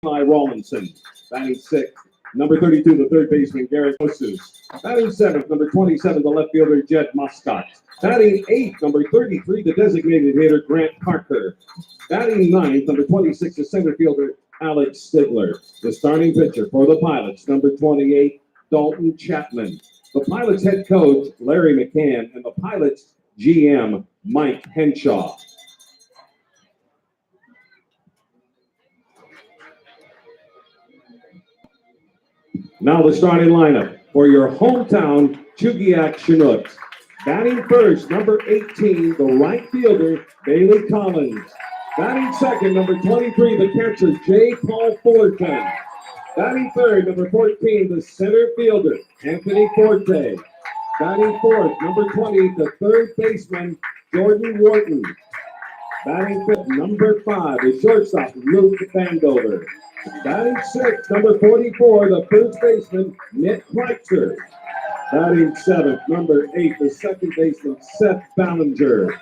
Rawlinson. Batting sixth, number 32, the third baseman, Garrett Osus. Batting seventh, number 27, the left fielder, Jed Muscat. Batting eighth, number 33, the designated hitter, Grant Parker. Batting ninth, number 26, the center fielder, Alex Stigler. The starting pitcher for the Pilots, number 28, Dalton Chapman. The Pilots head coach, Larry McCann, and the Pilots GM, Mike Henshaw. Now the starting lineup for your hometown Chugiak Chinooks. Batting first, number 18, the right fielder, Bailey Collins. Batting second, number 23, the catcher, J. Paul Fullerton. Batting third, number 14, the center fielder, Anthony Forte. Batting fourth, number 20, the third baseman, Jordan Wharton. Batting fifth, number 5, the shortstop, Luke Vandover. Batting sixth, number 44, the first baseman, Nick Kreitzer. Batting seventh, number 8, the second baseman, Seth Ballinger.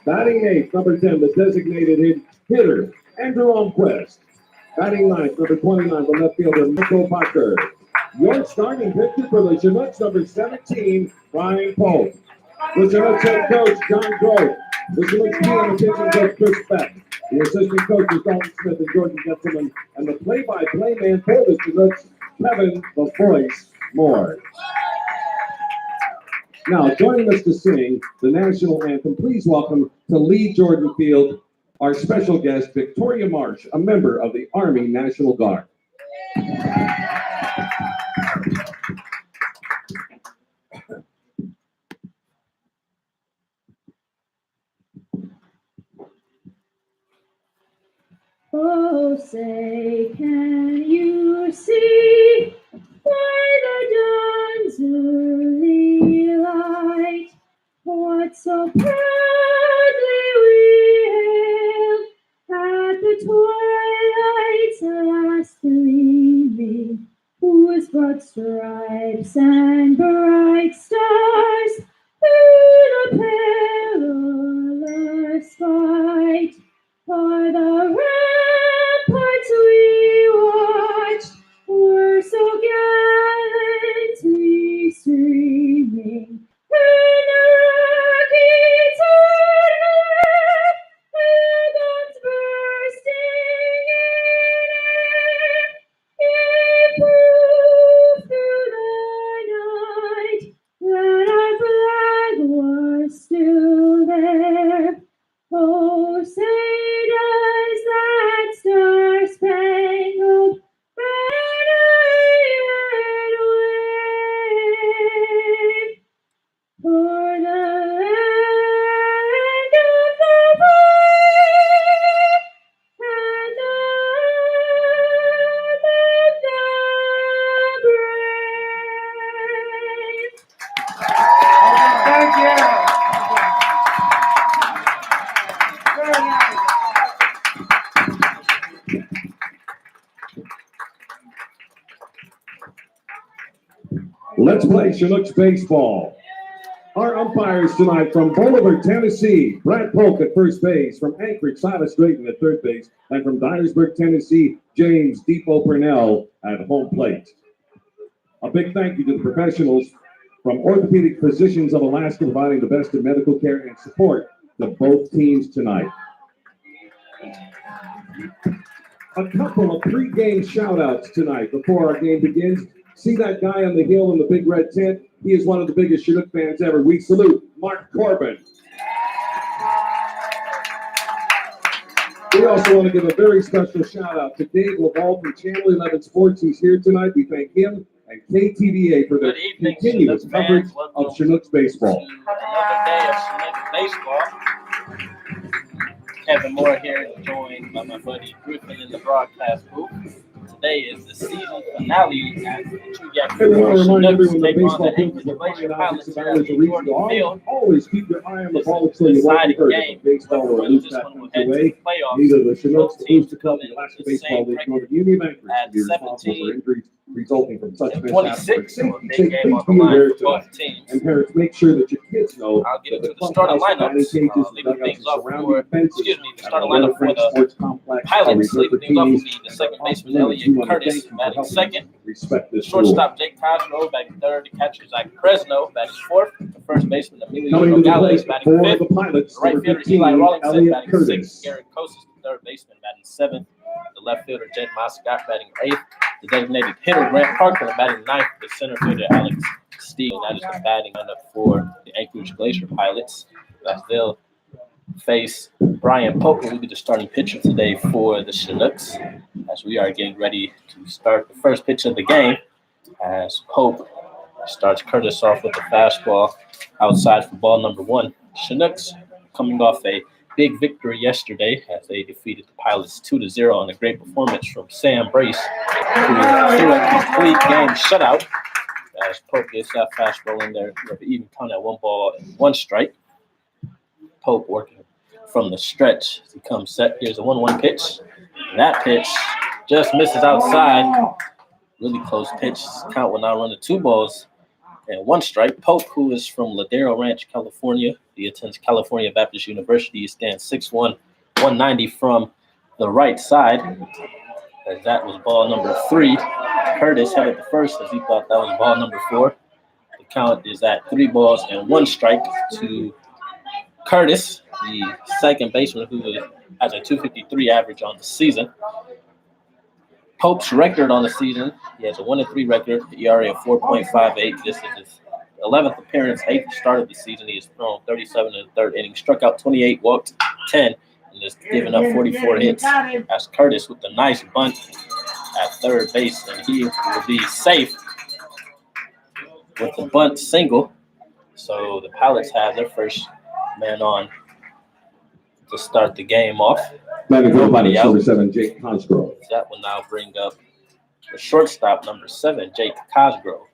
Batting eighth, number 10, the designated hitter, Andrew Almquist. Batting ninth, number 29, the left fielder, Michael Parker. Your starting pitcher for the Chinooks, number 17, Brian Pope. The Chinooks head coach, John Grove. The Chinooks GM and pitching coach, Chris Beck. The assistant coaches, Dalton Smith and Jordan Gentleman. And the play-by-play man for the Chinooks, Kevin the Voice Moore. Now, joining us to sing the national anthem, please welcome to Lee Jordan Field, our special guest, Victoria Marsh, a member of the Army National Guard. Oh, say, can you see by the dawn's early light what so proudly we hailed at the twilight's last gleaming, whose broad stripes and bright stars through the perilous fight for the ramparts we watched were so gallantly streaming, and our gates are and guns bursting in air, gave proof through the night that our flag was still there. Oh, say does that star-spangled banner yet wave for the land of the brave and the home of the brave? Thank you. Let's play Chinooks baseball. Our umpires tonight from Bolivar, Tennessee, Brad Polk at first base. From Anchorage, Silas Drayton at third base. And from Dyersburg, Tennessee, James Depot Purnell at home plate. A big thank you to the professionals from Orthopedic Physicians of Alaska, providing the best in medical care and support to both teams tonight. A couple of pre-game shout-outs tonight before our game begins. See that guy on the hill in the big red tent? He is one of the biggest Chinook fans ever. We salute Mark Corbin. We also want to give a very special shout out to Dave LaValle from Channel 11 Sports. He's here tonight. We thank him and KTVA for their continuous coverage of Chinooks baseball. Another day of Chinook baseball. Kevin Moore here, joined by my buddy Griffin in the broadcast booth. Today is the season finale at the Chugiak Chinooks. Take on the Anchorage Glacier Pilots at the Jordan Field. Always keep your eye on the ball until you want to game. baseball or lose that comes away. Neither the Chinooks, the Booster Club, and the Alaska Baseball League, nor the Union Anchorage will be responsible for injuries resulting from such And mishaps. 26, so a Safety big take game on please the be aware line for tonight. both teams. And parents, make sure that your kids know I'll get that into the the starting clubhouse, batting lineups. cages, and Leading dugouts things and off surrounding fences the at starting our lineup for Frank the Sports Complex are Pilots. reserved for Leading things off will teams be the and second are off baseman limits. We Elliot want to Curtis thank you for batting helping second. us respect this rule. Shortstop Jake Cosgrove batting third. The catcher Zach Fresno batting fourth. The first baseman Emilio Coming to the Nogales plate batting for fifth. the Pilots, The right number fielder 15, Eli Rawlingson Elliot batting Curtis. sixth. Garrett Kosis, the third baseman, batting seventh. The left fielder Jed Moscott batting eighth. The designated hitter Grant Parker batting ninth. The center fielder Alex Steele. That is the batting lineup for the Anchorage Glacier Pilots. As they'll face Brian Pope, who will be the starting pitcher today for the Chinooks. As we are getting ready to start the first pitch of the game, as Pope starts Curtis off with a fastball outside for ball number one. Chinooks coming off a big victory yesterday as they defeated the Pilots 2-0 on a great performance from Sam Brace, who threw a complete game shutout. As Pope gets that fastball in there, with an even count at 1 ball and 1 strike. Pope working from the stretch as he comes set. Here's a 1-1 pitch. That pitch just misses outside. Really close pitch. Count will now run to 2 balls and 1 strike. Pope, who is from Ladero Ranch, California. He attends California Baptist University. He stands 6'1", 190 from the right side. As that was ball number 3. Curtis headed the first as he thought that was ball number 4. The count is at 3 balls and 1 strike to Curtis, the second baseman who has a .253 average on the season. Pope's record on the season, he has a 1-3 record, ERA of 4.58. This is his 11th appearance, 8th start of the season. He has thrown 37 in the third inning, struck out 28, walked 10, and has given up 44 hits. As Curtis with a nice bunt at third base, and he will be safe with the bunt single. So the Pilots have their first man on to start the game off. Nobody out. Number 7, Jake Cosgrove. That will now bring up the shortstop, number 7, Jake Cosgrove.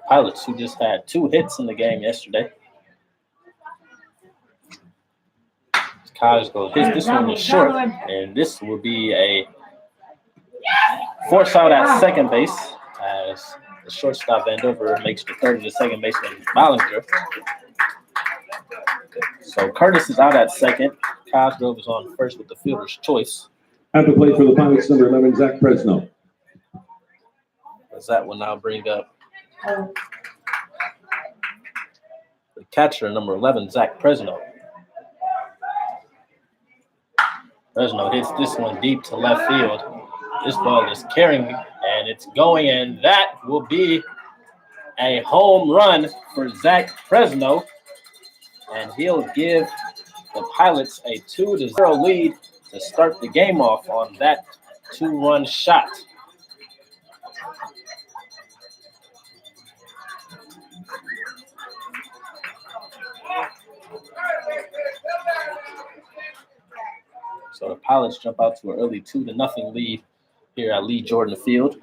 Pilots who just had 2 hits in the game yesterday. Cosgrove hits this one is short, and this will be a force out at second base as the shortstop Vandover makes the third to the second baseman Ballinger. So Curtis is out at second. Cosgrove is on first with the fielder's choice. At the plate for the Pilots, number 11, Zach Fresno. As that will now bring up the catcher, number 11, Zach Fresno. Fresno hits this one deep to left field. This ball is carrying, and it's going, and that will be a home run for Zach Fresno. And he'll give the Pilots a 2-0 lead to start the game off on that 2-run shot. So the Pilots jump out to an early 2-0 lead here at Lee Jordan Field.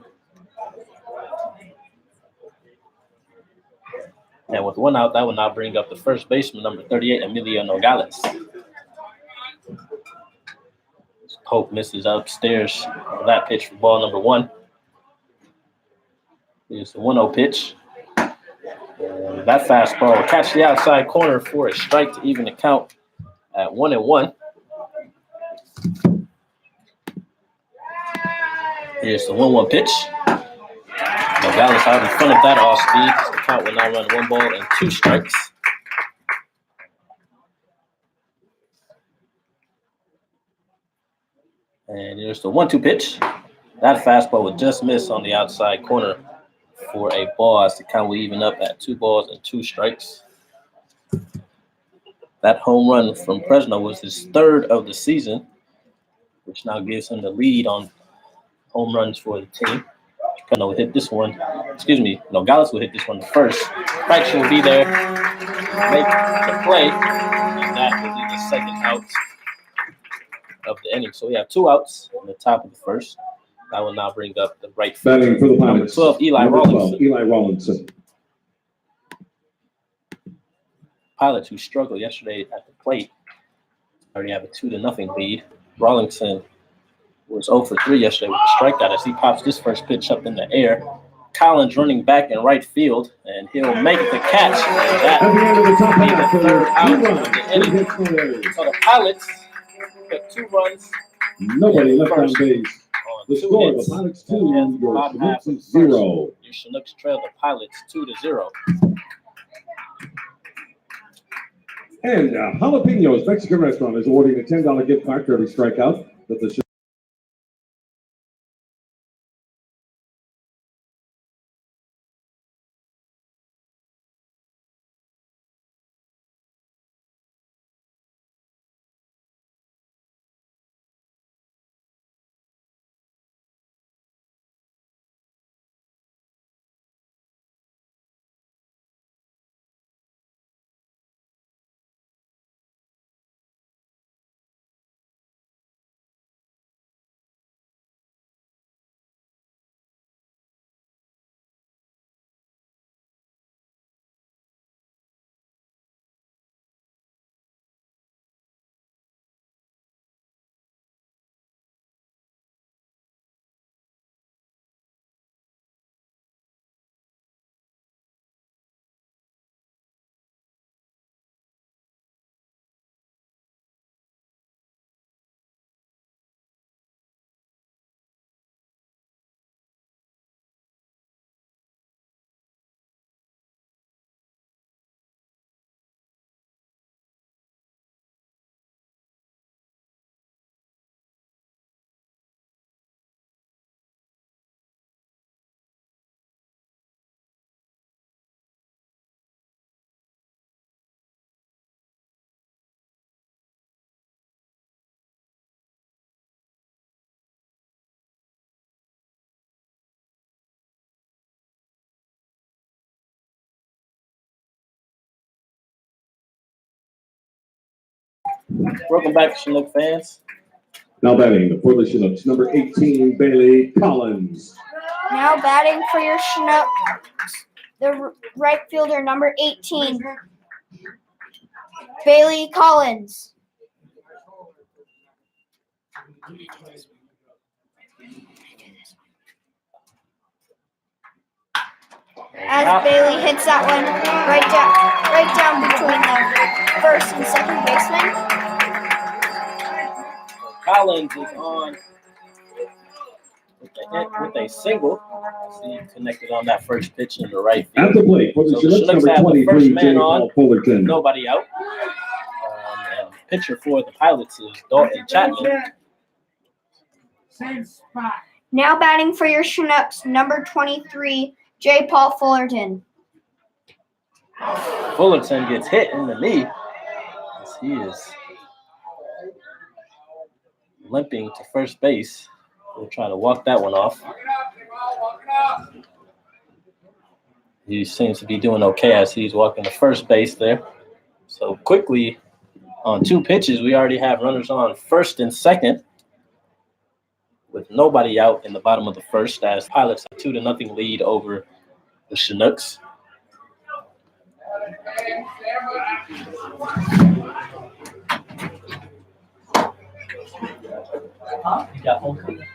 And with 1 out, that will now bring up the first baseman, number 38, Emilio Nogales. Pope misses upstairs on that pitch for ball number 1. Here's the 1-0 pitch. And that fastball will catch the outside corner for a strike to even the count at 1-1. Here's the 1-1 pitch. Nogales out in front of that off speed. The count will now run 1 ball and 2 strikes. And here's the 1-2 pitch. That fastball would just miss on the outside corner for a ball as the count will even up at 2 balls and 2 strikes. That home run from Fresno was his 3rd of the season, which now gives him the lead on home runs for the team. Fresno will hit this one. Nogales will hit this one first. Fraction will be there, make the play, and that will be the second out of the inning. So we have 2 outs in the top of the first. That will now bring up the right fielder. Batting for the Number Pilots, 12, Eli Rawlingson. Pilots who struggled yesterday at the plate already have a 2-0 lead. Rawlingson was 0 for 3 yesterday with a strikeout as he pops this first pitch up in the air. Collins running back in right field, and he'll make the catch. At the end of the top That half, the there third are out 2 of runs, the 3 inning. hits, no errors. So the Pilots put 2 runs. Nobody left on base. On The 2 score, the hits. Pilots 2, And your bottom half Chinooks of the 0. first, your Chinooks trail the Pilots 2-0. And Jalapenos Mexican Restaurant is awarding a $10 gift card for every strikeout that the Welcome back, Chinook fans. now batting for the Chinooks, number 18, Bailey Collins. Now batting for your Chinooks, the right fielder, number 18, Bailey Collins. As Bailey hits that one right down between the first and second baseman. Collins is on with a single. He connected on that first pitch in the right field. At the plate for the So Chinooks, Chinooks number have the 23, first man J. on, Paul Fullerton. nobody out. And pitcher for the Pilots is Dalton Chapman. Same spot. Now batting for your Chinooks, number 23, J. Paul Fullerton. Fullerton gets hit in the knee as he is limping to first base. We'll try to walk that one off. He seems to be doing okay as he's walking to first base there. So quickly, on 2 pitches, we already have runners on first and second with nobody out in the bottom of the first as Pilots have 2-0 lead over the Chinooks. You got homecoming?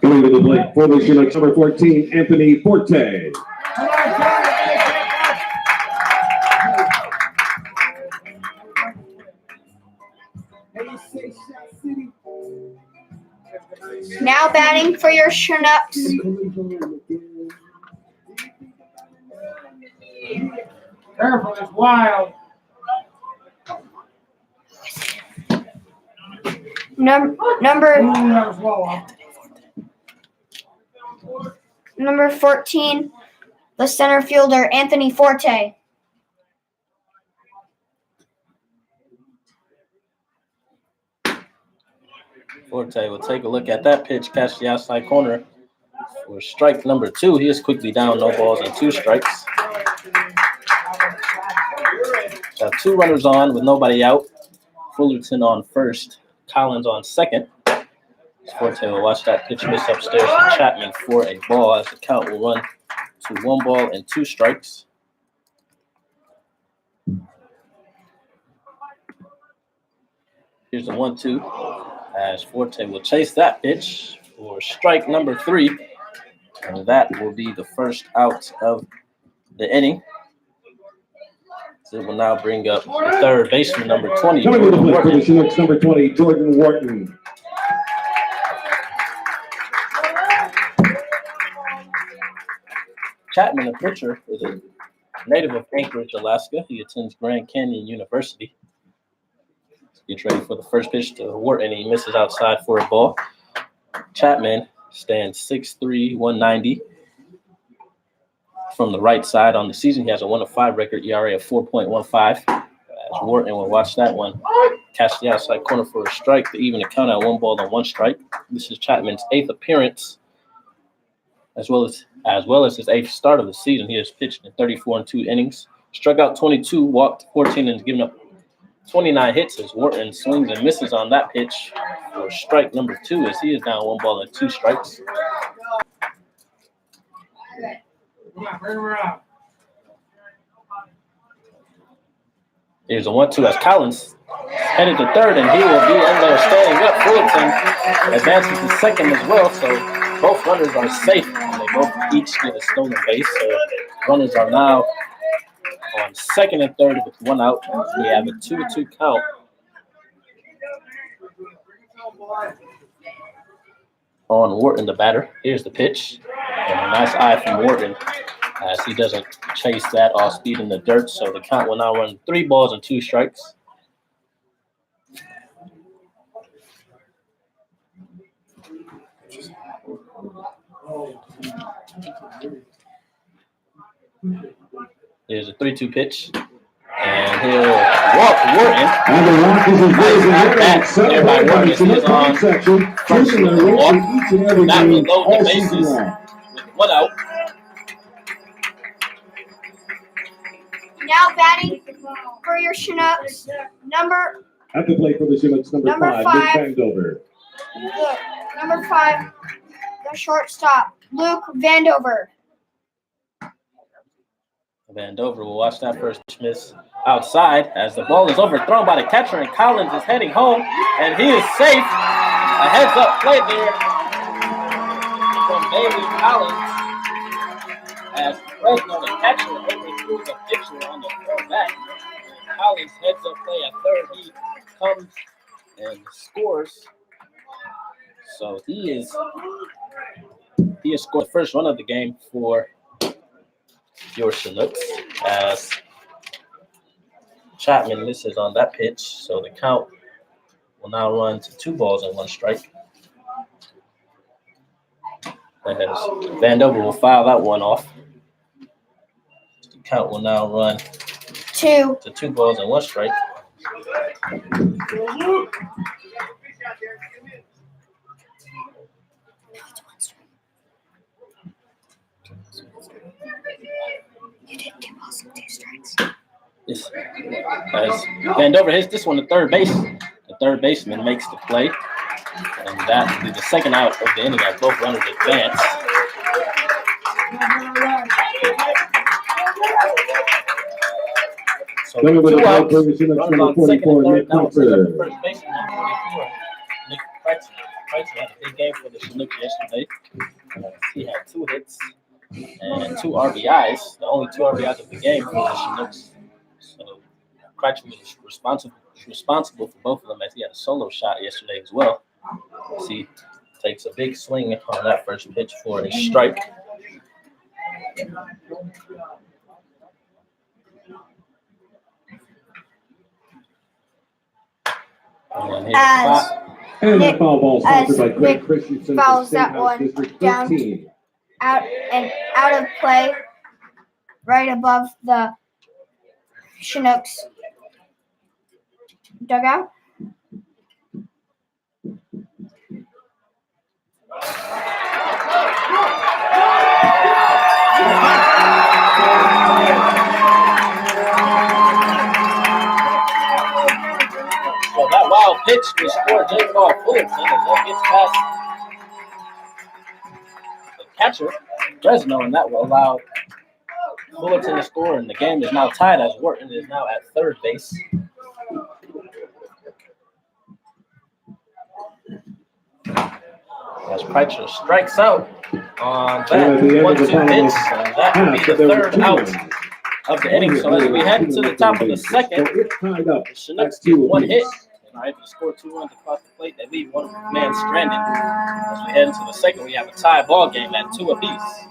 Coming to the plate for the Chinooks, number 14, Anthony Forte. Now batting for your Chinooks, Careful, it's wild. number Ooh, that was low. number 14, the center fielder, Anthony Forte. Forte will take a look at that pitch, catch the outside corner for strike number 2. He is quickly down, no balls and 2 strikes. Got 2 runners on with nobody out. Fullerton on first, Collins on second. Forte will watch that pitch miss upstairs from Chapman for a ball as the count will run to 1 ball and 2 strikes. Here's the 1-2 as Forte will chase that pitch for strike number 3. And that will be the first out of the inning. So it will now bring up the third baseman, number 20. Coming to the plate for the Chinooks, number 20, Jordan Wharton. Chapman, the pitcher, is a native of Anchorage, Alaska. He attends Grand Canyon University. Gets ready for the first pitch to Wharton. He misses outside for a ball. Chapman stands 6'3", 190. From the right side on the season, he has a 1-5 record, ERA of 4.15. As Wharton will watch that one catch the outside corner for a strike to even the count at 1 ball and 1 strike. This is Chapman's 8th appearance, as well as his 8th start of the season. He has pitched in 34 and 2 innings, struck out 22, walked 14, and has given up 29 hits as Wharton swings and misses on that pitch for strike number 2 as he is down 1 ball and 2 strikes. Here's a 1-2 as Collins headed to third, and he will be in there standing up. Fullerton advances to second as well, so both runners are safe, and they both each get a stolen base. So runners are now on second and third with 1 out. We have a 2-2 count. On Wharton, the batter. Here's the pitch. And a nice eye from Wharton as he doesn't chase that off speed in the dirt. So the count will now run 3 balls and 2 strikes. Here's a 3-2 pitch. And he'll walk Wharton. And the walk is amazing. There by Wharton. He is on first with the walk. That will load the bases with 1 out. Now batting for your Chinooks, At the plate for the Chinooks, number 5, Luke Vandover. number 5, the shortstop, Luke Vandover. Vandover will watch that first miss outside as the ball is overthrown by the catcher, and Collins is heading home, and he is safe. A heads-up play there from Bailey Collins as Fresno, the catcher, overthrew the pitcher on the throw back. Collins heads-up play at third. He comes and scores. So he has scored the first run of the game for your Chinooks as Chapman misses on that pitch. So the count will now run to 2 balls and 1 strike. As Vandover will foul that one off. The count will now run 2 to 2 balls and 1 strike. You did 2 balls and 2 strikes. Yes. As Vandover hits this one to third base, the third baseman makes the play. And that will be the second out of the inning as both runners advance. So 2 outs, runners on second and third. Now we'll bring up the first baseman, number 24, Nick Price. Price had a big game for the Chinooks yesterday. He had 2 hits and 2 RBIs, the only 2 RBIs of the game for the Chinooks. So Cratchit was responsible for both of them as he had a solo shot yesterday as well. As he takes a big swing on that first pitch for a strike. And the foul ball sponsored by Craig Nick Christensen. fouls that one District down 13. out of play, right above the Chinooks dugout. So that wild pitch was scored J. Paul Fullerton as that gets past the catcher, Fresno, and that will allow Fullerton to score, and the game is now tied as Wharton is now at third base. As Kreitzer strikes out on that 1-2 pitch, and that will be the third out of the inning. So as we head to the top of the second, the Chinooks get one hit and are able to score 2 runs across the plate. They leave one man stranded. As we head into the second, we have a tie ball game at 2 apiece.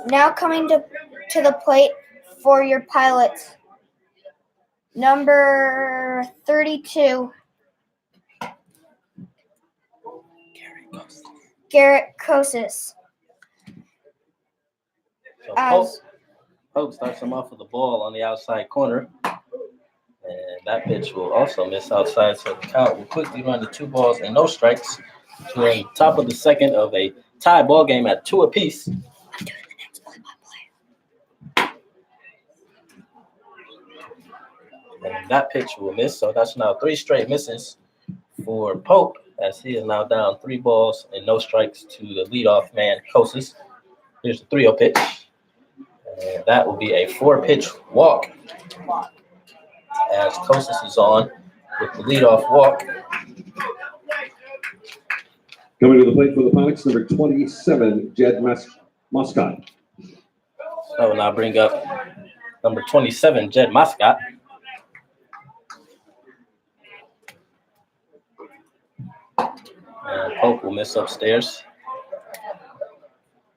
Now coming to the plate for your Pilots, number 32, Garrett Kosis. So Pope starts him off with the ball on the outside corner. And that pitch will also miss outside, so the count will quickly run to 2 balls and no strikes. We're in the top of the second of a tie ball game at 2 apiece. And that pitch will miss, so that's now 3 straight misses for Pope, as he is now down 3 balls and no strikes to the leadoff man, Kosis. Here's the 3-0 pitch, and that will be a 4-pitch walk, as Kosis is on with the leadoff walk. Coming to the plate for the Pilots, number 27, Jed Moscott. So we'll now bring up number 27, Jed Moscott. And Pope will miss upstairs.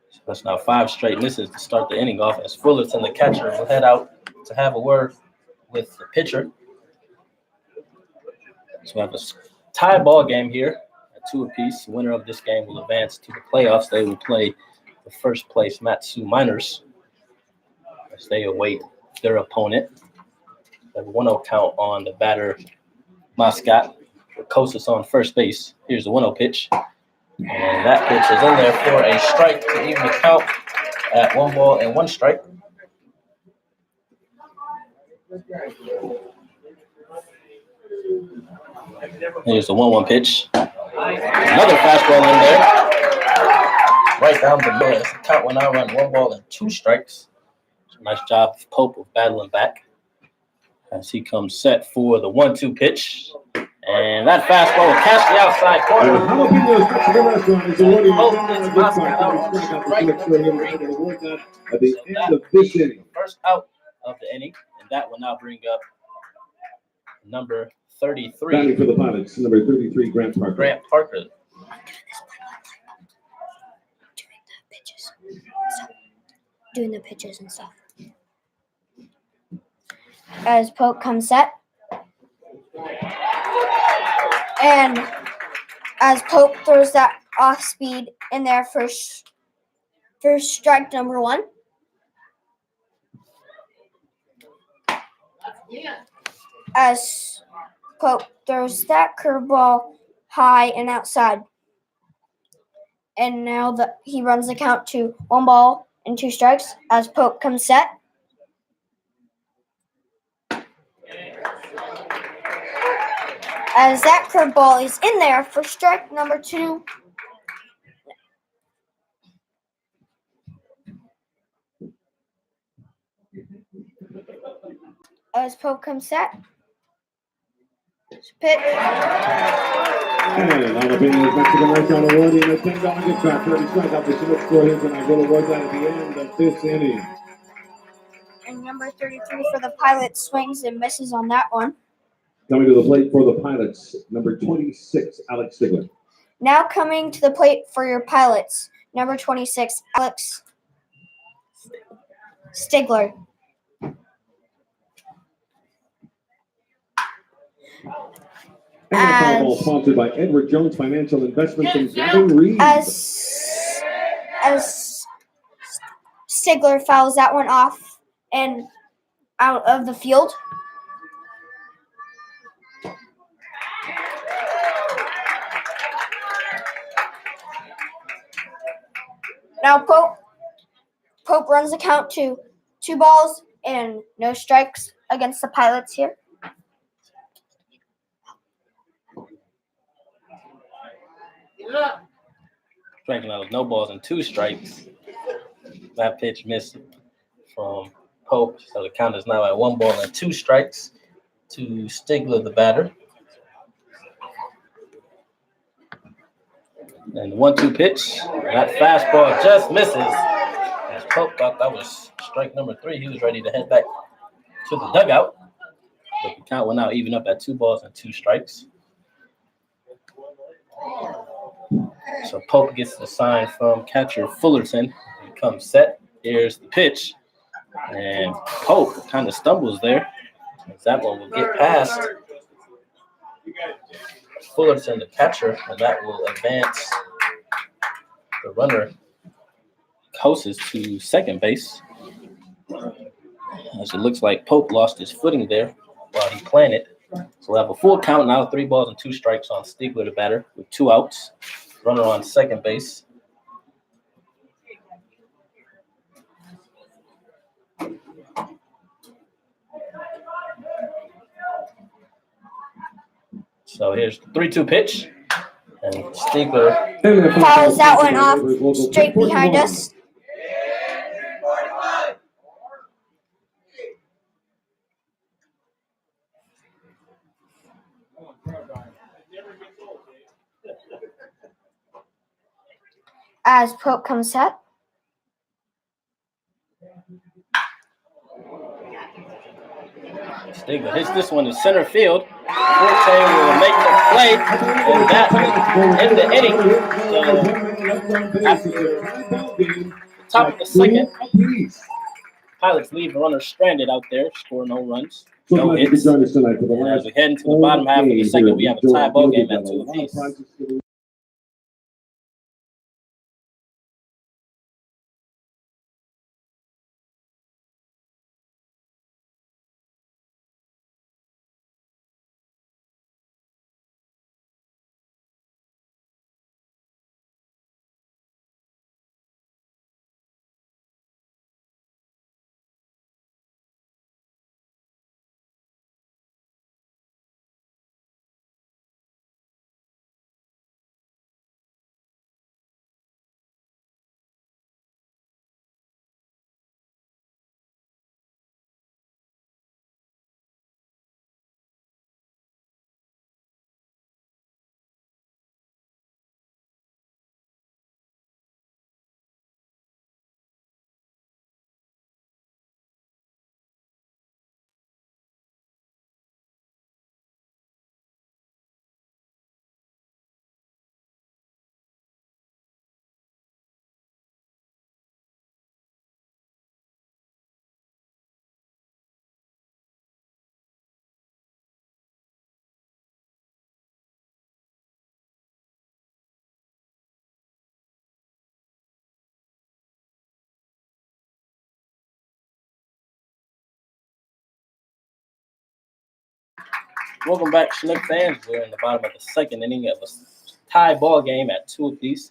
So that's now 5 straight misses to start the inning off, as Fullerton, the catcher, will head out to have a word with the pitcher. So we have a tie ball game here at 2 apiece. The winner of this game will advance to the playoffs. They will play the first place Matsu Miners as they await their opponent. They have a 1-0 count on the batter, Moscott, with Kosis on first base. Here's the 1-0 pitch. And that pitch is in there for a strike to even the count at 1 ball and 1 strike. Here's the 1-1 pitch. Another fastball in there. Right down the middle. The count will now run 1 ball and 2 strikes. Nice job of Pope of battling back as he comes set for the 1-2 pitch. And that fastball will catch the outside corner. At the end of this inning. First out of the inning, and that will now bring up number 33. Batting for the Pilots, number 33, Grant Parker. Grant Parker. Doing the pitches and stuff. As Pope comes set. And as Pope throws that off speed in there for strike number 1. as Pope throws that curveball high and outside. And now he runs the count to 1 ball and 2 strikes as Pope comes set. As that curveball is in there for strike number 2. As Pope comes set. Pitch. And on the pitch is Mexican Restaurant awarding a $10 gift card for every strikeout the Chinooks score hits, and I will award that at the end of this inning. And number 33 for the Pilots swings and misses on that one. Coming to the plate for the Pilots, number 26, Alex Stigler. Now coming to the plate for your Pilots, number 26, Alex Stigler. And a foul ball sponsored by Edward Jones Financial Investments and Gavin Reed. As Stigler fouls that one off and out of the field. Now Pope runs the count to 2 balls and no strikes against the Pilots here. Striking out with no balls and 2 strikes. That pitch missed from Pope, so the count is now at 1 ball and 2 strikes to Stigler, the batter. And the 1-2 pitch. That fastball just misses. As Pope thought that was strike number 3, he was ready to head back to the dugout. But the count will now even up at 2 balls and 2 strikes. So Pope gets the sign from catcher Fullerton. He comes set. Here's the pitch. And Pope kind of stumbles there. That one will get past Fullerton, the catcher, and that will advance the runner closest to second base. As it looks like Pope lost his footing there while he planted. So we'll have a full count now, 3 balls and 2 strikes on Stigler, the batter, with 2 outs. Runner on second base. So here's the 3-2 pitch. And Stigler fouls that one off straight behind us. As Pope comes set. Stigler hits this one to center field. Forte will make the play, and that will end the inning. So after the top of the second, Pilots leave the runner stranded out there, score no runs, no hits. And as we head into the bottom half of the second, we have a tie ball game at 2 apiece. Welcome back, Chinook fans. We're in the bottom of the second inning of a tie ball game at 2 apiece.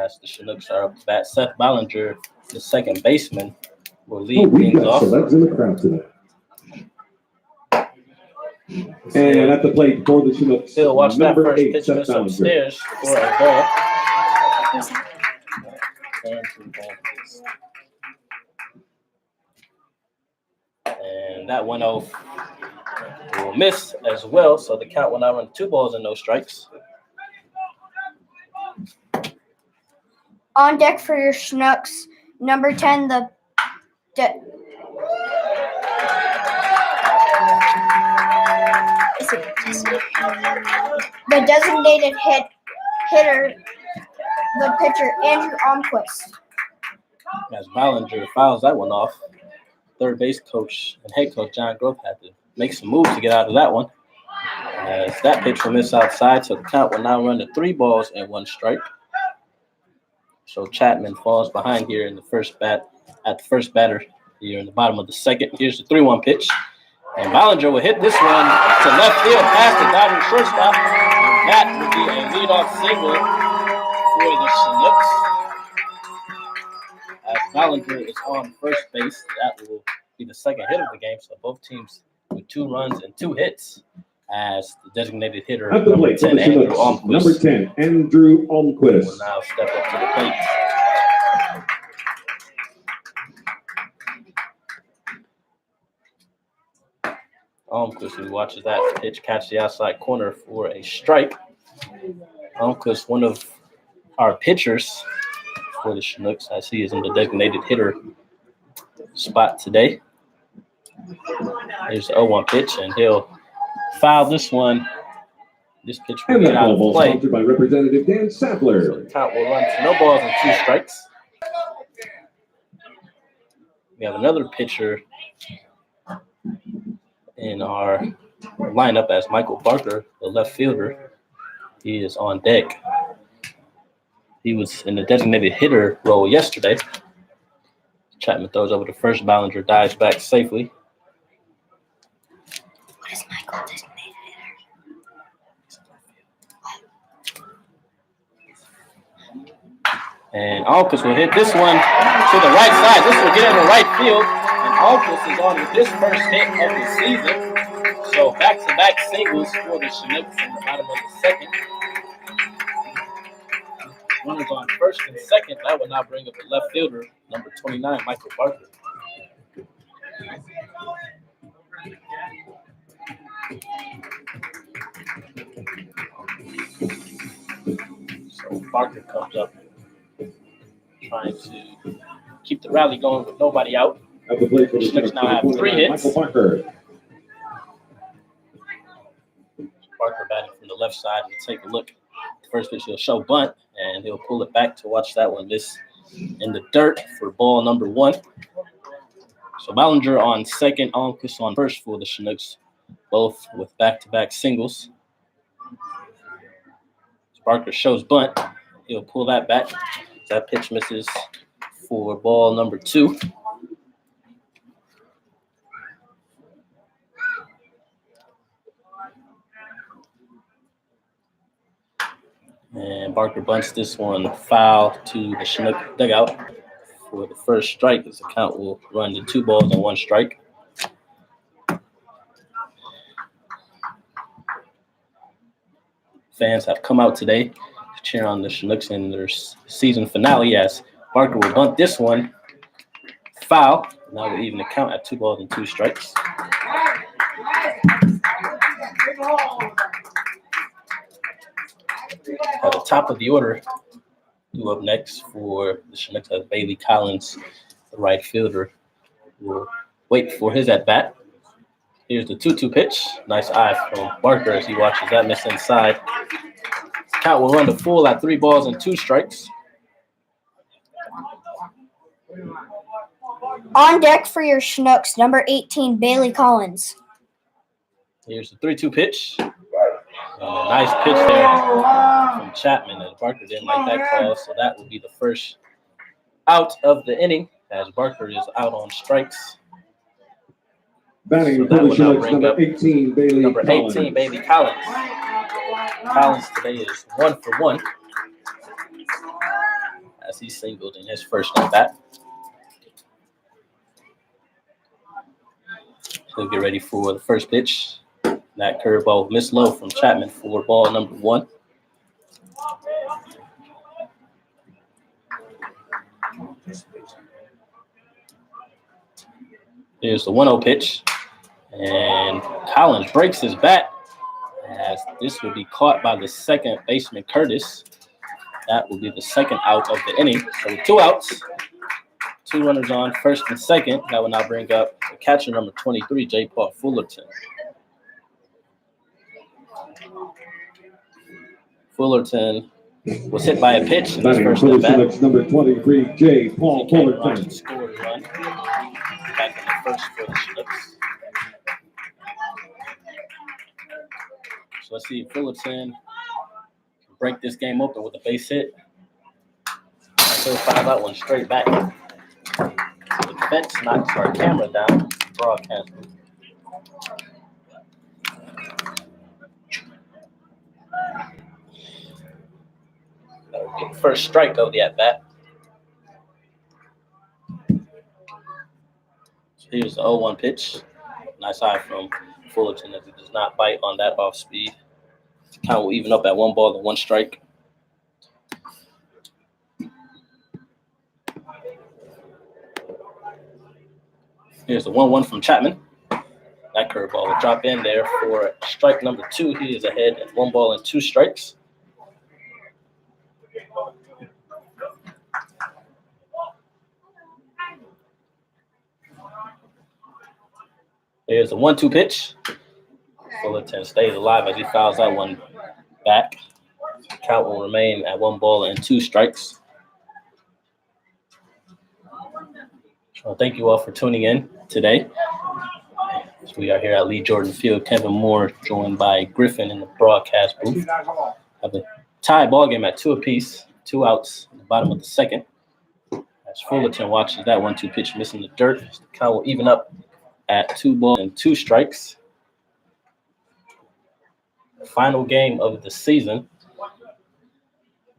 As the Chinooks are up to bat, Seth Ballinger, the second baseman, will lead We've things got off. celebs in the crowd tonight. And at the plate for the Chinooks, He'll watch that number first 8, pitch Seth miss Ballinger. upstairs for a ball. And that 1-0 will miss as well, so the count will now run 2 balls and no strikes. On deck for your Chinooks, number 10, the designated hitter, the pitcher, Andrew Almquist. As Ballinger fouls that one off, third base coach and head coach John Grove had to make some moves to get out of that one. As that pitch will miss outside, so the count will now run to 3 balls and 1 strike. So Chapman falls behind here in the first batter here in the bottom of the second. Here's the 3-1 pitch. And Ballinger will hit this one to left field past the diving shortstop. And that will be a leadoff single for the Chinooks. As Ballinger is on first base, that will be the second hit of the game. So both teams with 2 runs and 2 hits as the designated hitter, At the number plate for 10, the Andrew Chinooks, Almquist, number 10, Andrew will Almquist. now step up to the plate. Almquist, who watches that pitch catch the outside corner for a strike. Almquist, one of our pitchers for the Chinooks, as he is in the designated hitter spot today. Here's the 0-1 pitch, and he'll foul this one. This pitch will And get that out of ball play. sponsored by Representative Dan So Sattler. the count will run to no balls and 2 strikes. We have another pitcher in our lineup as Michael Barker, the left fielder. He is on deck. He was in the designated hitter role yesterday. Chapman throws over to first. Ballinger dives back safely. What is Michael designated And Almquist will hit this one to the right side. This will get into right field. And Almquist is on with his first hit of the season. So back-to-back singles for the Chinooks in the bottom of the second. Runners on first and second. That will now bring up the left fielder, number 29, Michael Barker. So Barker comes up trying to keep the rally going with nobody out. At the plate for the Chinooks Chinooks, now have number 3 29, hits. Michael Barker. Barker batting from the left side. We'll take a look. First pitch, he'll show bunt, and he'll pull it back to watch that one miss in the dirt for ball number 1. So Ballinger on second, Almquist on first for the Chinooks, both with back-to-back singles. Barker shows bunt. He'll pull that back. That pitch misses for ball number 2. And Barker bunts this one foul to the Chinook dugout for the first strike, as the count will run to 2 balls and 1 strike. Fans have come out today to cheer on the Chinooks in their season finale, as Barker will bunt this one foul. Now we'll even the count at 2 balls and 2 strikes. At the top of the order, due up next for the Chinooks as Bailey Collins, the right fielder, will wait for his at-bat. Here's the 2-2 pitch. Nice eye from Barker as he watches that miss inside. Count will run to full at 3 balls and 2 strikes. On deck for your Chinooks, number 18, Bailey Collins. Here's the 3-2 pitch. And a nice pitch there from Chapman, and Barker didn't like that call, so that will be the first out of the inning as Barker is out on strikes. Batting So for that the would now Chinooks, bring number up 18, Bailey number Collins. 18, Bailey Collins. Collins today is 1 for 1 as he singled in his first at bat. He'll get ready for the first pitch. That curveball missed low from Chapman for ball number 1. Here's the 1-0 pitch. And Collins breaks his bat as this will be caught by the second baseman, Curtis. That will be the second out of the inning. So with 2 outs, 2 runners on, first and second. That will now bring up the catcher, number 23, J. Paul Fullerton. Fullerton was hit by a pitch in his Batting first for the at bat. Chinooks, number 23, J. Paul He came around Fullerton. and scored a run. Back in the first for the Chinooks. So let's see if Fullerton can break this game open with a base hit. Still 5 out, 1 straight back. The fence knocks our camera down. Broadcast. That would be the first strike of the at bat. So here's the 0-1 pitch. Nice eye from Fullerton as he does not bite on that off speed. Count will even up at 1 ball and 1 strike. Here's the 1-1 from Chapman. That curveball will drop in there for strike number 2. He is ahead at 1 ball and 2 strikes. Here's the 1-2 pitch. Fullerton stays alive as he fouls that one back. Count will remain at 1 ball and 2 strikes. So thank you all for tuning in today. So we are here at Lee Jordan Field. Kevin Moore joined by Griffin in the broadcast booth. Have a tie ball game at 2 apiece, 2 outs in the bottom of the second. As Fullerton watches that 1-2 pitch missing the dirt, the count will even up at 2 balls and 2 strikes. The final game of the season.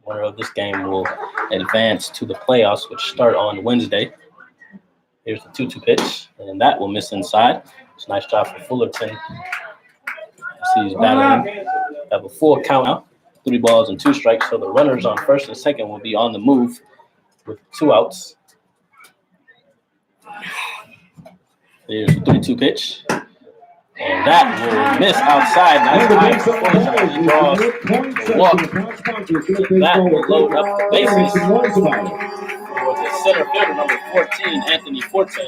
Winner of this game will advance to the playoffs, which start on Wednesday. Here's the 2-2 pitch, and that will miss inside. It's a nice job for Fullerton. He's battling. Have a full count now, 3 balls and 2 strikes. So the runners on first and second will be on the move with 2 outs. Here's the 3-2 pitch. And that will miss outside. Nice eye for Fullerton. He draws the walk. And that will load up the bases for the center fielder, number 14, Anthony Forte.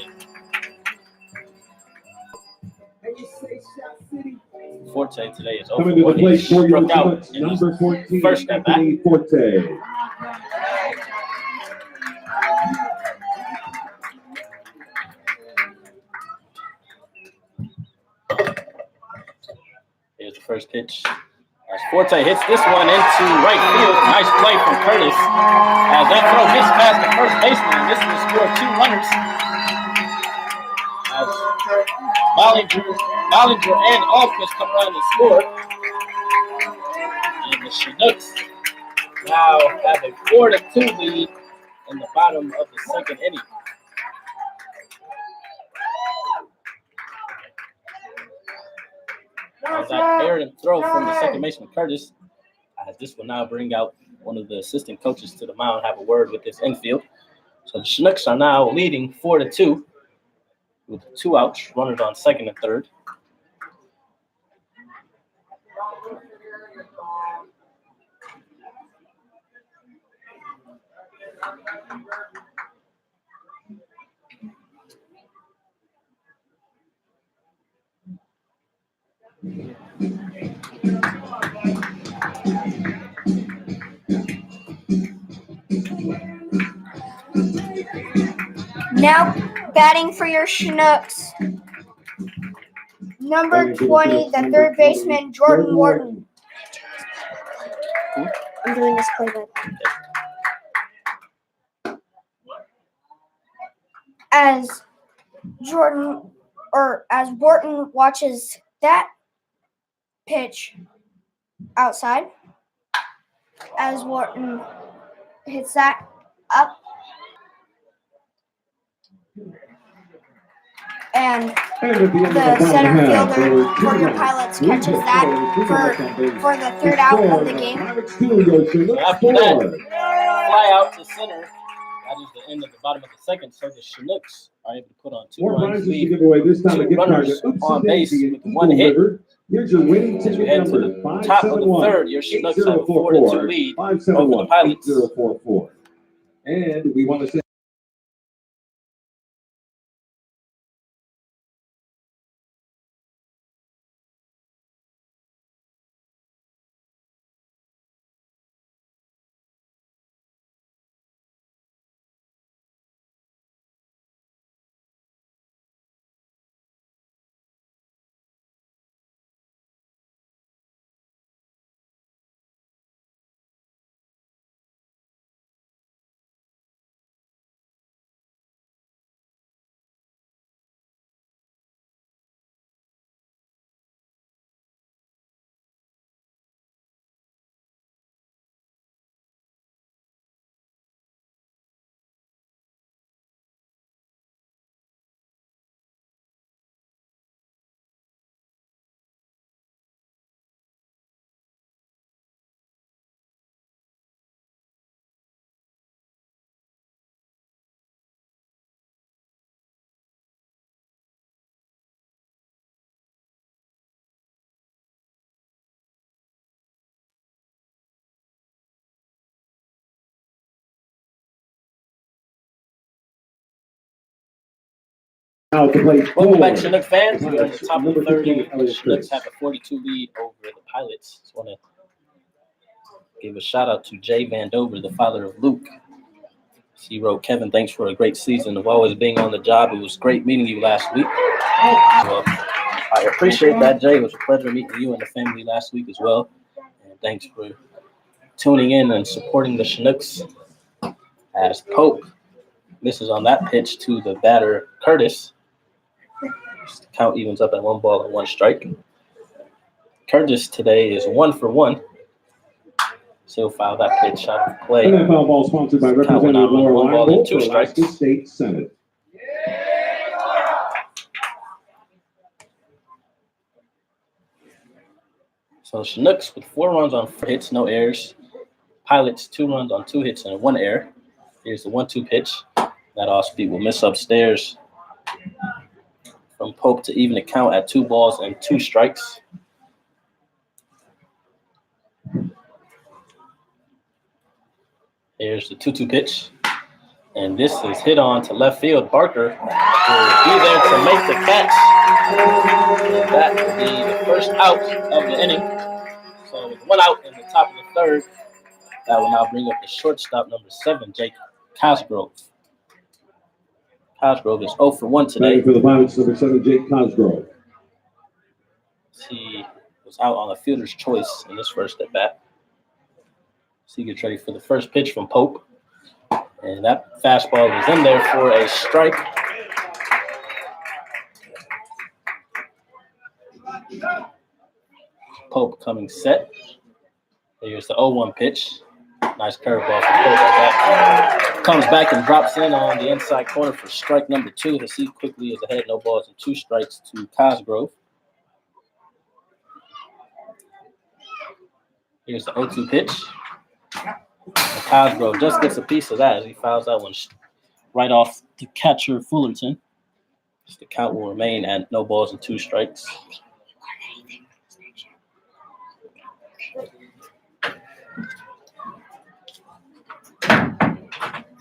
Forte today is over. Coming to the plate for your Struck out Chinooks, in his number 14, first at bat. Anthony Forte. Here's the first pitch. As Forte hits this one into right field. Nice play from Curtis. As that throw gets past the first baseman, and this will score 2 runners. As Bollinger and Alquist come around and score. And the Chinooks now have a 4-2 lead in the bottom of the second inning. As that errant throw from the second baseman, Curtis, as this will now bring out one of the assistant coaches to the mound, have a word with this infield. So the Chinooks are now leading 4-2 with 2 outs, runners on second and third. Now batting for your Chinooks, number 20, the third baseman, Jordan Wharton. I'm doing this playback. As Jordan or as Wharton watches that pitch outside, as Wharton hits that up, and And at the end of the the center bottom half, there were fielder two for your runs. Pilots Three catches hits that scored, two runs on base. for the The third out score, of the the game. Pilots 2, your Chinooks After that, 4. fly out to center. That is the end of the bottom of the second. So the Chinooks are able to put on 2 More runs, prizes to leave give away this time. two A gift card runners to Oopsie on base Daisy with and 1 hit. River. Here's your winning As we ticket head to number, the top of the third, your Chinooks have a 4-2 lead over the Pilots. 571-8044. And we want to say out to play Welcome back, four. Chinook fans. We're in the top of the Number third 15, inning. The Elliott Chinooks Chris. have a 42 lead over the Pilots. Just want to give a shout out to Jay Van Dover, the father of Luke. He wrote, Kevin, thanks for a great season of always being on the job. It was great meeting you last week. Well, I appreciate that, Jay. It was a pleasure meeting you and the family last week as well. And thanks for tuning in and supporting the Chinooks. As Pope misses on that pitch to the batter, Curtis. The count evens up at 1 ball and 1 strike. Curtis today is 1 for 1. So he'll foul that pitch out of play. And that foul ball sponsored by Count will now Representative run Laura 1 ball and Linevolt 2 for strikes. Alaska State Senate. So Chinooks with 4 runs on 4 hits, no errors. Pilots 2 runs on 2 hits and 1 error. Here's the 1-2 pitch. That off-speed will miss upstairs from Pope to even the count at 2 balls and 2 strikes. Here's the 2-2 pitch. And this is hit on to left field. Barker will be there to make the catch. And that will be the first out of the inning. So with 1 out in the top of the third, that will now bring up the shortstop, number 7, Jake Cosgrove. Cosgrove is 0 for 1 today. Batting for the Pilots, number 7, Jake Cosgrove. He was out on a fielder's choice in this first at bat. So he gets ready for the first pitch from Pope. And that fastball is in there for a strike. Pope coming set. Here's the 0-1 pitch. Nice curveball from Pope as that comes back and drops in on the inside corner for strike number 2. The seat quickly is ahead, no balls and 2 strikes to Cosgrove. Here's the 0-2 pitch. And Cosgrove just gets a piece of that as he fouls that one right off the catcher Fullerton. The count will remain at no balls and 2 strikes.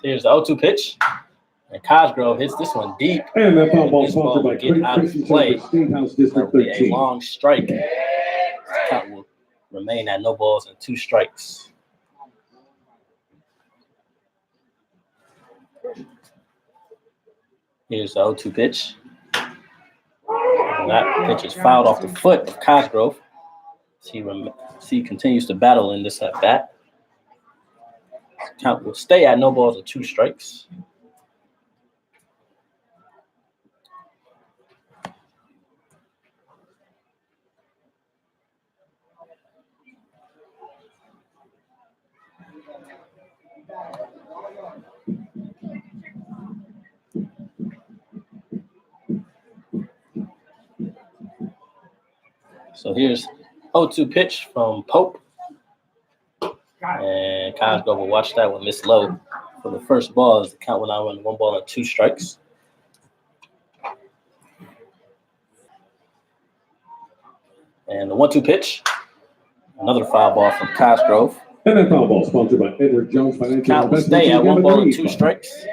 Here's the 0-2 pitch. And Cosgrove hits this one deep. And that foul ball This ball sponsored by will get Craig out of Christensen play. for State House That District will be a 13. long strike. The count will remain at no balls and 2 strikes. Here's the 0-2 pitch. And that pitch is fouled off the foot of Cosgrove. He continues to battle in this at bat. Count will stay at no balls and 2 strikes. So here's 0-2 pitch from Pope. And Cosgrove will watch that one miss low for the first ball as the count will now run 1 ball and 2 strikes. And the 1-2 pitch. Another foul ball from Cosgrove. And that foul ball sponsored by Edward Jones Financial. Count will stay at 1 ball and 2 strikes.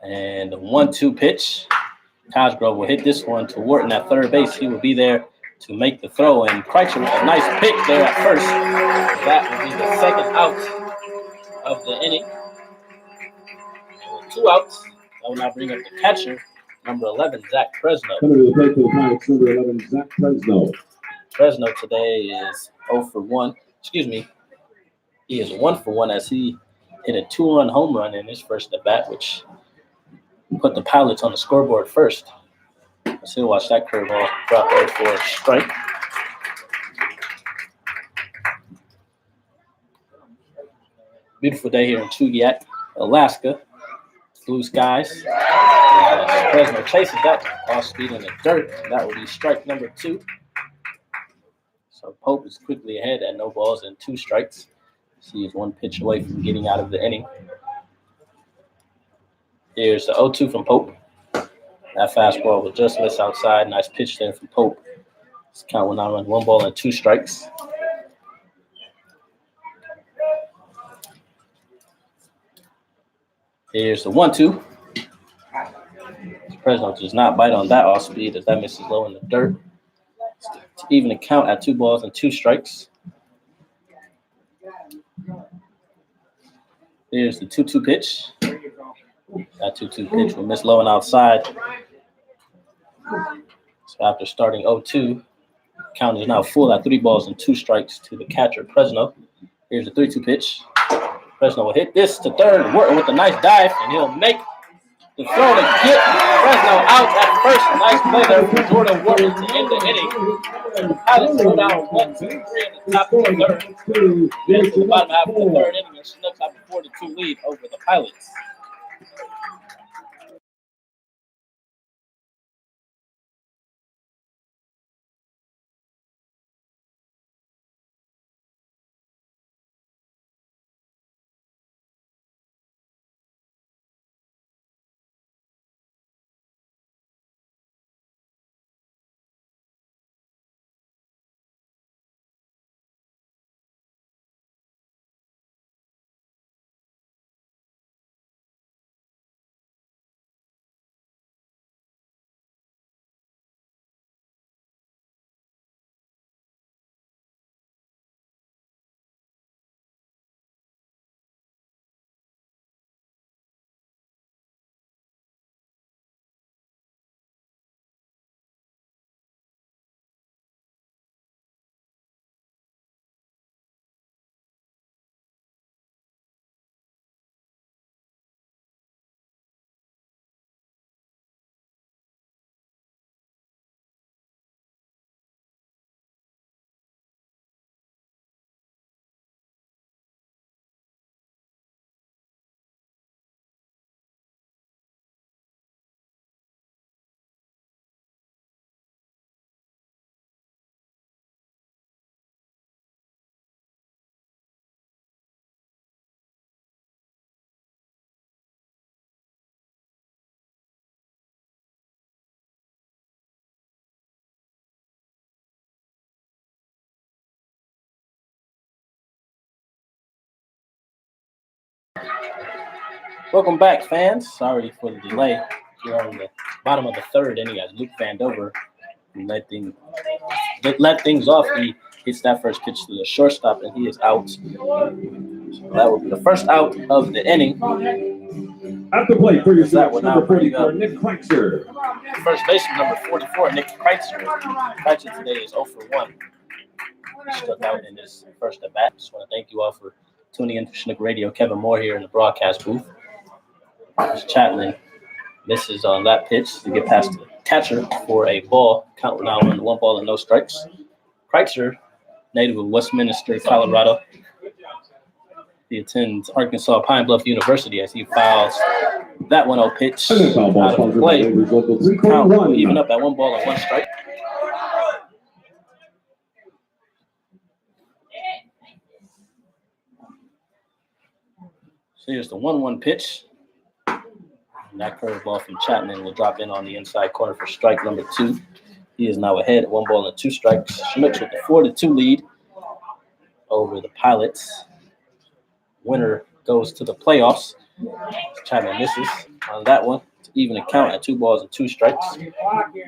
And the 1-2 pitch. Cosgrove will hit this one to Wharton at third base. He will be there to make the throw. And Kreitzer with a nice pick there at first. That will be the second out of the inning. And with 2 outs, that will now bring up the catcher, number 11, Zach Fresno. Coming to the plate for the Pilots, number 11, Zach Fresno. Fresno today is 0 for 1. Excuse me. He is 1 for 1 as he hit a 2-run home run in his first at bat, which put the Pilots on the scoreboard first. Let's see, watch that curveball drop there for a strike. Beautiful day here in Chugiak, Alaska. Blue skies. Fresno chases that off speed in the dirt. That will be strike number 2. So Pope is quickly ahead at no balls and 2 strikes. He is 1 pitch away from getting out of the inning. Here's the 0-2 from Pope. That fastball will just miss outside. Nice pitch there from Pope. This count will now run 1 ball and 2 strikes. Here's the 1-2. Fresno does not bite on that off speed as that misses low in the dirt. To even the count at 2 balls and 2 strikes. Here's the 2-2 pitch. That 2-2 pitch will miss low and outside. So after starting 0-2, count is now full at 3 balls and 2 strikes to the catcher, Fresno. Here's the 3-2 pitch. Fresno will hit this to third. Wharton with a nice dive, and he'll make the throw to get Fresno out at first. Nice play there from Jordan Wharton to end the inning. Pilots go down 1, 2, 3 in the top of the third. Then to the bottom half of the third inning, and Chinooks have a 4-2 lead over the Pilots. Welcome back, fans. Sorry for the delay. Here on the bottom of the third inning as Luke Vandover let things off. He hits that first pitch to the shortstop, and he is out. So that will be the first out of the inning. At the plate for your That will now number bring 44, up Nick Kreitzer. first baseman number 44, Nick Kreitzer. Kreitzer today is 0 for 1. He struck out in his first at bat. Just want to thank you all for tuning in to Chinook Radio. Kevin Moore here in the broadcast booth. Chatlin misses on that pitch to get past the catcher for a ball. Count now on 1 ball and no strikes. Kreitzer, native of Westminster, Colorado. He attends Arkansas Pine Bluff University as he fouls that 1-0 pitch And then foul ball out of sponsored by play. Neighbors Local Count will 321. even up at 1 ball and 1 strike. So here's the 1-1 pitch. And that curveball from Chapman will drop in on the inside corner for strike number 2. He is now ahead at 1 ball and 2 strikes. Chinooks with the 4-2 lead over the Pilots. Winner goes to the playoffs. Chapman misses on that one to even a count at 2 balls and 2 strikes.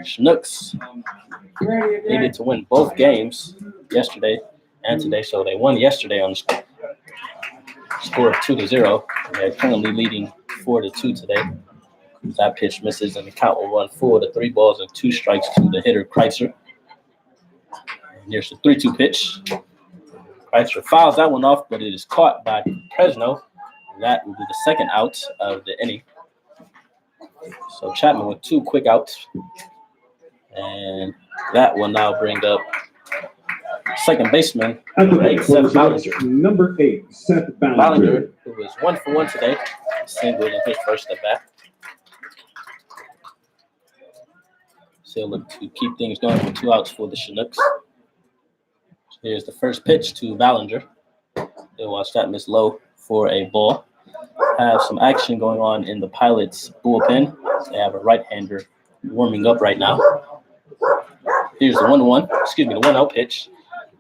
Chinooks needed to win both games yesterday and today, so they won yesterday on the score of 2-0. They're currently leading 4-2 today. That pitch misses, and the count will run full to 3 balls and 2 strikes to the hitter, Kreitzer. And here's the 3-2 pitch. Kreitzer fouls that one off, but it is caught by Presno. That will be the second out of the inning. So Chapman with 2 quick outs. And that will now bring up second baseman, Seth Ballinger. Number 8, Seth Ballinger. Ballinger, who was 1 for 1 today, singled in his first at bat. So he'll look to keep things going with 2 outs for the Chinooks. Here's the first pitch to Ballinger. They'll watch that miss low for a ball. Have some action going on in the Pilots bullpen. They have a right-hander warming up right now. Here's the 1-0 pitch.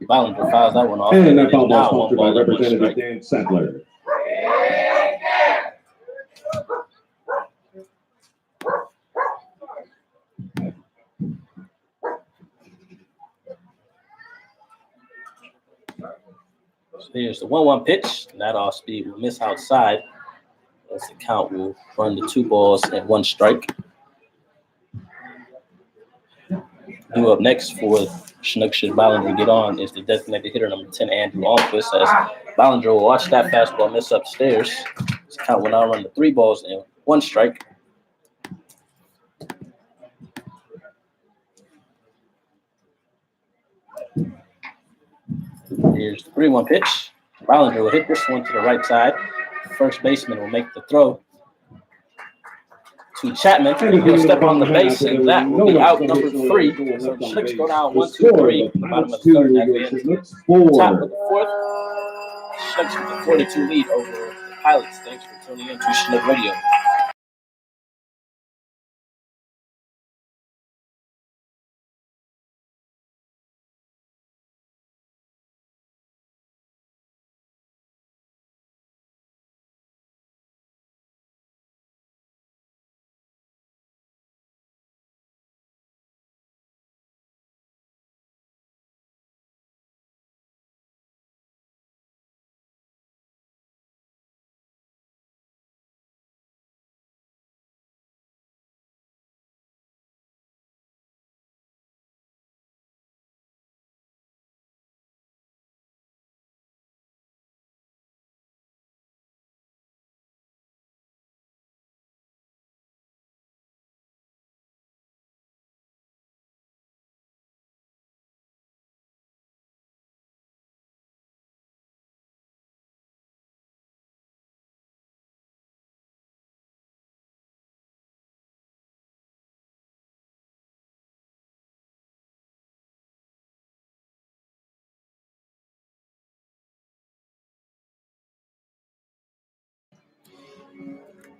Ballinger fouls that one off. And that foul now ball 1 sponsored by ball and 1 Representative strike. Dan Sadler. So here's the 1-1 pitch. And that off speed will miss outside as the count will run to 2 balls and 1 strike. Due up next for Chinooks should Ballinger get on is the designated hitter number 10, Andrew Almquist, as Ballinger will watch that fastball miss upstairs. This count will now run to 3 balls and 1 strike. Here's the 3-1 pitch. Ballinger will hit this one to the right side. First baseman will make the throw to Chapman. He'll step on the base, and that will be out number 3. So the Chinooks go down 1, 2, 3. Bottom of the 3rd as we enter the top of the 4th. Chinooks with the 42 lead over the Pilots. Thanks for tuning in to Chinook Radio.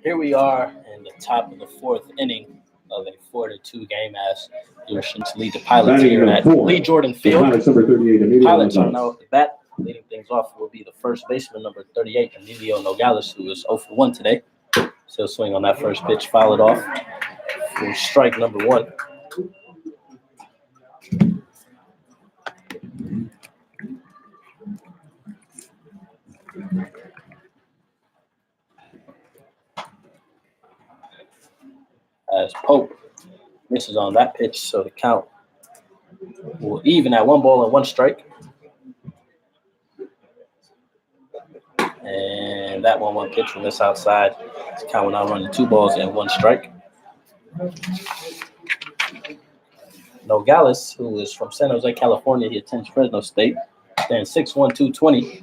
Here we are in the top of the 4th inning of a 4-2 game as the Chinooks lead the Pilots here at Lee Jordan Field. Pilots number 38, Emilio Pilots are Nogales. now at the bat. Leading things off will be the first baseman, number 38, Emilio Nogales, who is 0 for 1 today. So he'll swing on that first pitch, foul it off for strike number 1. As Pope misses on that pitch, so the count will even at 1 ball and 1 strike. And that 1-1 pitch from this outside. The count will now run to 2 balls and 1 strike. Nogales, who is from San Jose, California, he attends Fresno State, stands 6'1", 220.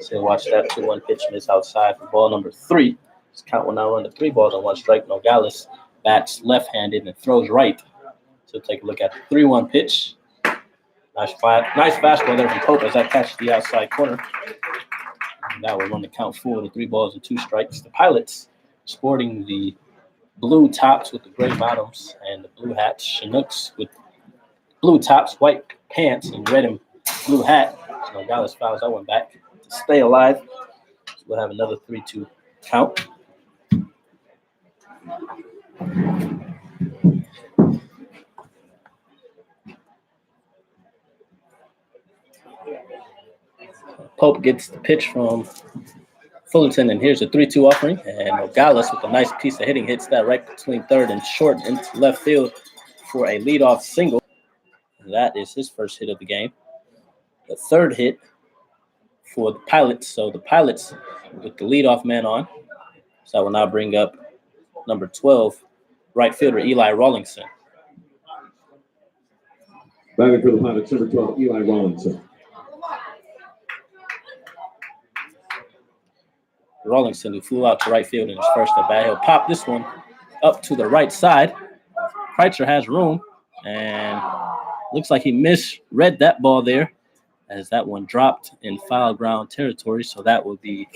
So watch that 2-1 pitch miss outside for ball number 3. Just count when I run the 3 balls on 1 strike. Nogales bats left-handed and throws right. So take a look at the 3-1 pitch. Nice fastball there from Pope as that catches the outside corner. And that will run the count full to 3 balls and 2 strikes. The Pilots sporting the blue tops with the gray bottoms and the blue hats. Chinooks with blue tops, white pants, and red and blue hat. So Nogales fouls that one back to stay alive. So we'll have another 3-2 count. Pope gets the pitch from Fullerton, and here's a 3-2 offering. And Nogales with a nice piece of hitting hits that right between third and short into left field for a leadoff single. And that is his first hit of the game. The third hit for the Pilots. So the Pilots with the leadoff man on. So I will now bring up number 12, right fielder Eli Rawlingson. Batting for the Pilots, number 12, Eli Rawlinson. Rawlingson, who flew out to right field in his first at bat, he'll pop this one up to the right side. Kreitzer has room, and looks like he misread that ball there as that one dropped in foul ground territory. So that will be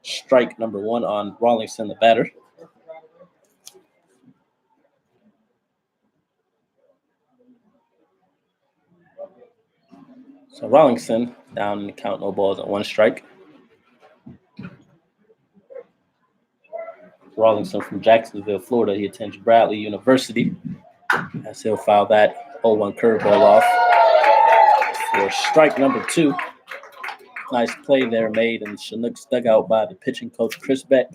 strike number 1 on Rawlingson, the batter. So Rawlingson down in the count, no balls and 1 strike. Rawlingson from Jacksonville, Florida. He attends Bradley University. As he'll foul that 0-1 curveball off for strike number 2. Nice play there made in the Chinooks dugout by the pitching coach, Chris Beck.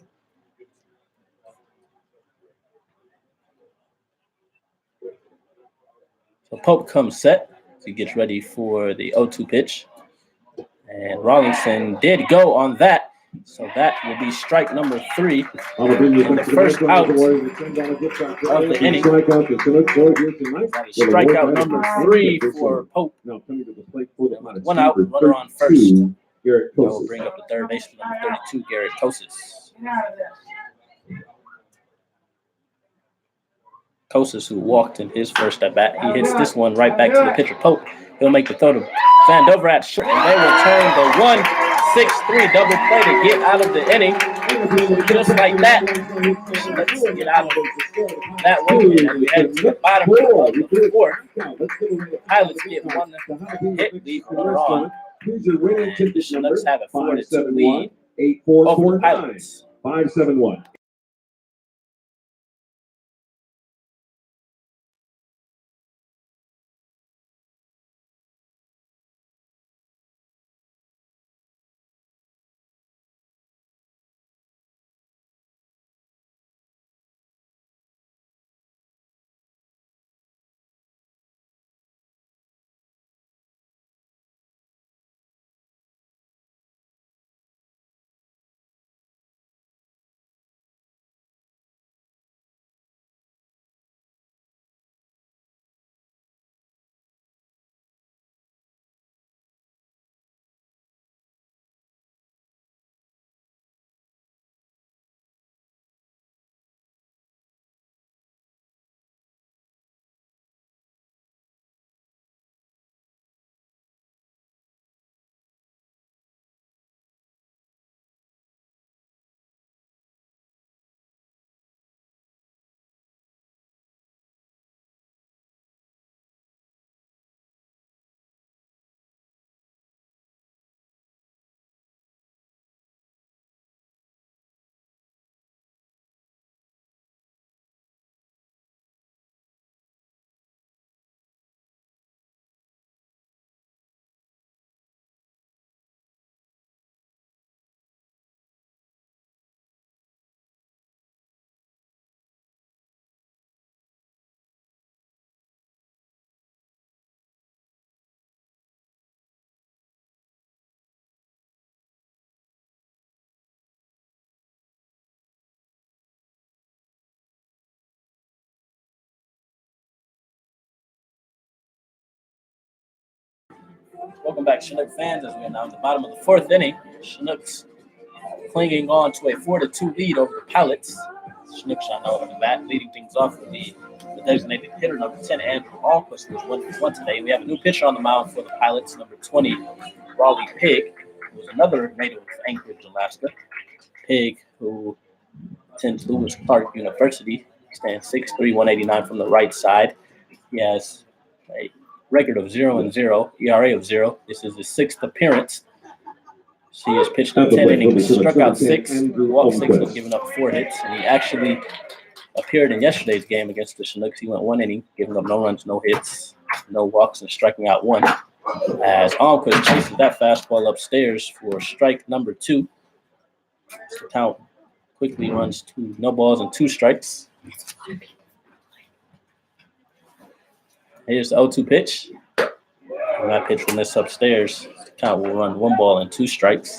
So Pope comes set. He gets ready for the 0-2 pitch. And Rawlingson did go on that. So that will be strike number 3. And the first out of the inning. That is strikeout number 3 for Pope. 1 out, runner on first. We'll bring up the third baseman, number 32, Garrett Kosas. Kosas, who walked in his first at bat, he hits this one right back to the pitcher, Pope. He'll make the throw to Vandover at short, and they return the 1-6-3 double play to get out of the inning. Just like that, let's get out of that one. And we head to the bottom of the 4th. Pilots get 1 hit, leave runner on. And the Chinooks have a 4-2 lead over the Pilots. 5-7-1. Welcome back, Chinook fans, as we are now at the bottom of the fourth inning. Chinooks clinging on to a 4-2 lead over the Pilots. Chinooks are now up the bat, leading things off with the designated hitter, number 10, Andrew Alquist, who was 1-for-1 today. We have a new pitcher on the mound for the Pilots, number 20, Raleigh Pig, who is another native of Anchorage, Alaska. Pig, who attends Lewis Clark University, stands 6'3", 189 from the right side. He has a record of 0-0, ERA of 0. This is his 6th appearance. He has pitched in 10 innings, struck out 6, walked 6, and given up 4 hits. And he actually appeared in yesterday's game against the Chinooks. He went 1 inning, giving up no runs, no hits, no walks, and striking out 1. As Alquist chases that fastball upstairs for strike number 2. The count quickly runs to no balls and 2 strikes. Here's the 0-2 pitch. And that pitch will miss upstairs. The count will run 1 ball and 2 strikes.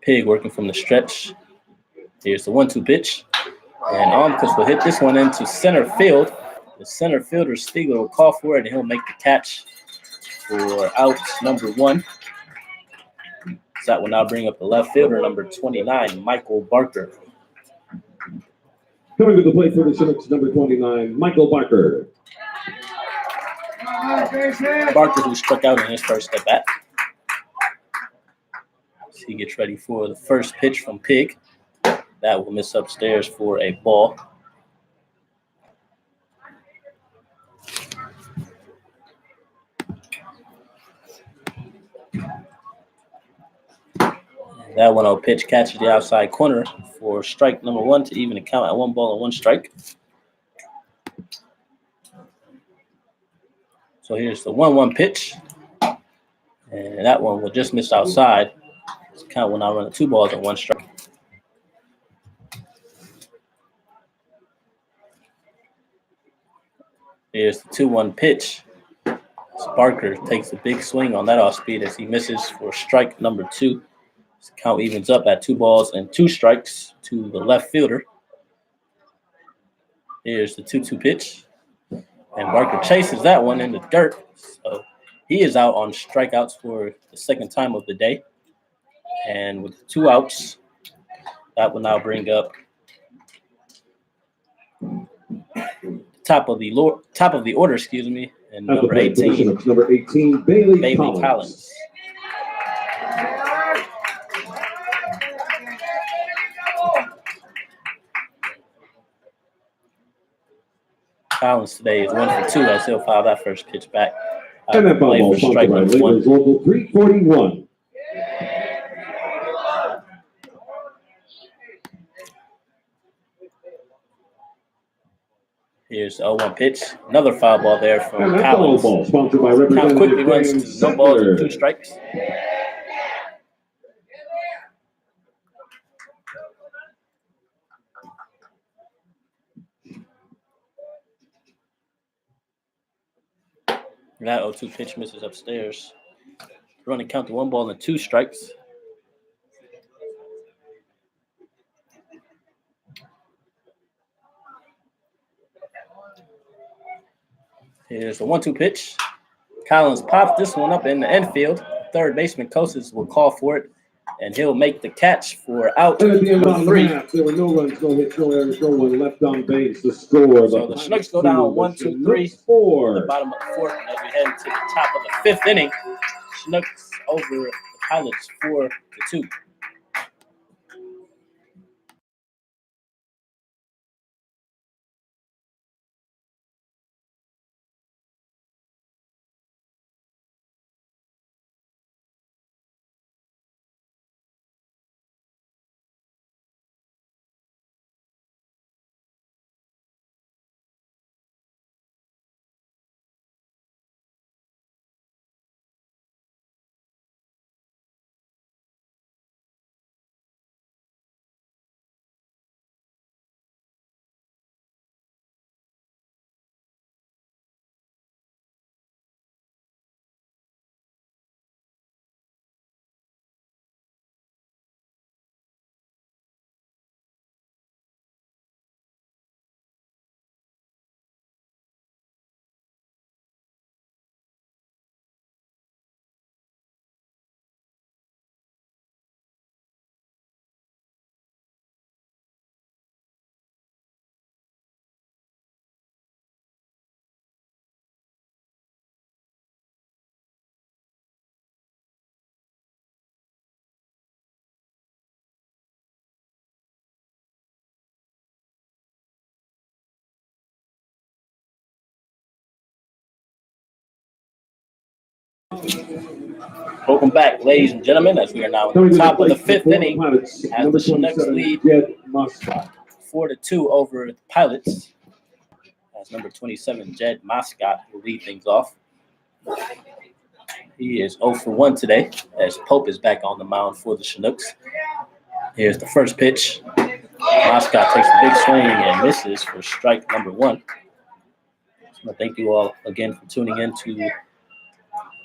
Pig working from the stretch. Here's the 1-2 pitch. And Almquist will hit this one into center field. The center fielder, Stiegler, will call for it, and he'll make the catch for out number 1. So that will now bring up the left fielder, number 29, Michael Barker. Coming to the plate for the Chinooks, number 29, Michael Barker. Barker, who struck out in his first at bat. So he gets ready for the first pitch from Pig. That will miss upstairs for a ball. That 1-0 pitch catches the outside corner for strike number 1 to even the count at 1 ball and 1 strike. So here's the 1-1 pitch. And that one will just miss outside. This count will now run to 2 balls and 1 strike. Here's the 2-1 pitch. Barker takes a big swing on that off speed as he misses for strike number 2. This count evens up at 2 balls and 2 strikes to the left fielder. Here's the 2-2 pitch. And Barker chases that one in the dirt. So he is out on strikeouts for the second time of the day. And with 2 outs, that will now bring up top of the order, and number 18, Bailey Collins. Collins today is 1 for 2 as he'll foul that first pitch back. And that ball for strike number 1. Local 341. Here's the 0-1 pitch. Another foul ball there from And that Collins. ball sponsored by Count Representative quickly runs Dan to no balls and 2 Settler. strikes. That 0-2 pitch misses upstairs. Running count to 1 ball and 2 strikes. Here's the 1-2 pitch. Collins pops this one up in the infield. Third baseman Kosas will call for it, and he'll make the catch for out And at the end number of 3. the half, there were no runs, no hits, no errors, no one left on base to score. So the Chinooks go down 1, 2, 3 at the 4. bottom of the 4th, and as we head into the top of the 5th inning, Chinooks over the Pilots 4-2. Welcome back, ladies and gentlemen, as we are now at the top of the fifth inning as the Chinooks lead 4-2 over the Pilots. As number 27, Jed Moscott, will lead things off. He is 0 for 1 today as Pope is back on the mound for the Chinooks. Here's the first pitch. Moscott takes a big swing and misses for strike number 1. So thank you all again for tuning in to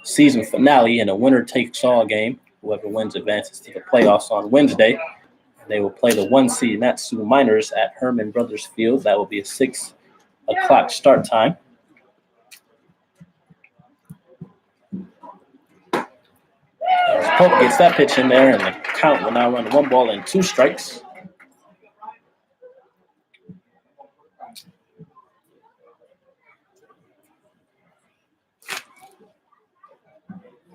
season finale in a winner-takes-all game. Whoever wins advances to the playoffs on Wednesday. They will play the 1 seed Natsu Miners at Herman Brothers Field. That will be a 6 o'clock start time. Pope gets that pitch in there, and the count will now run 1 ball and 2 strikes.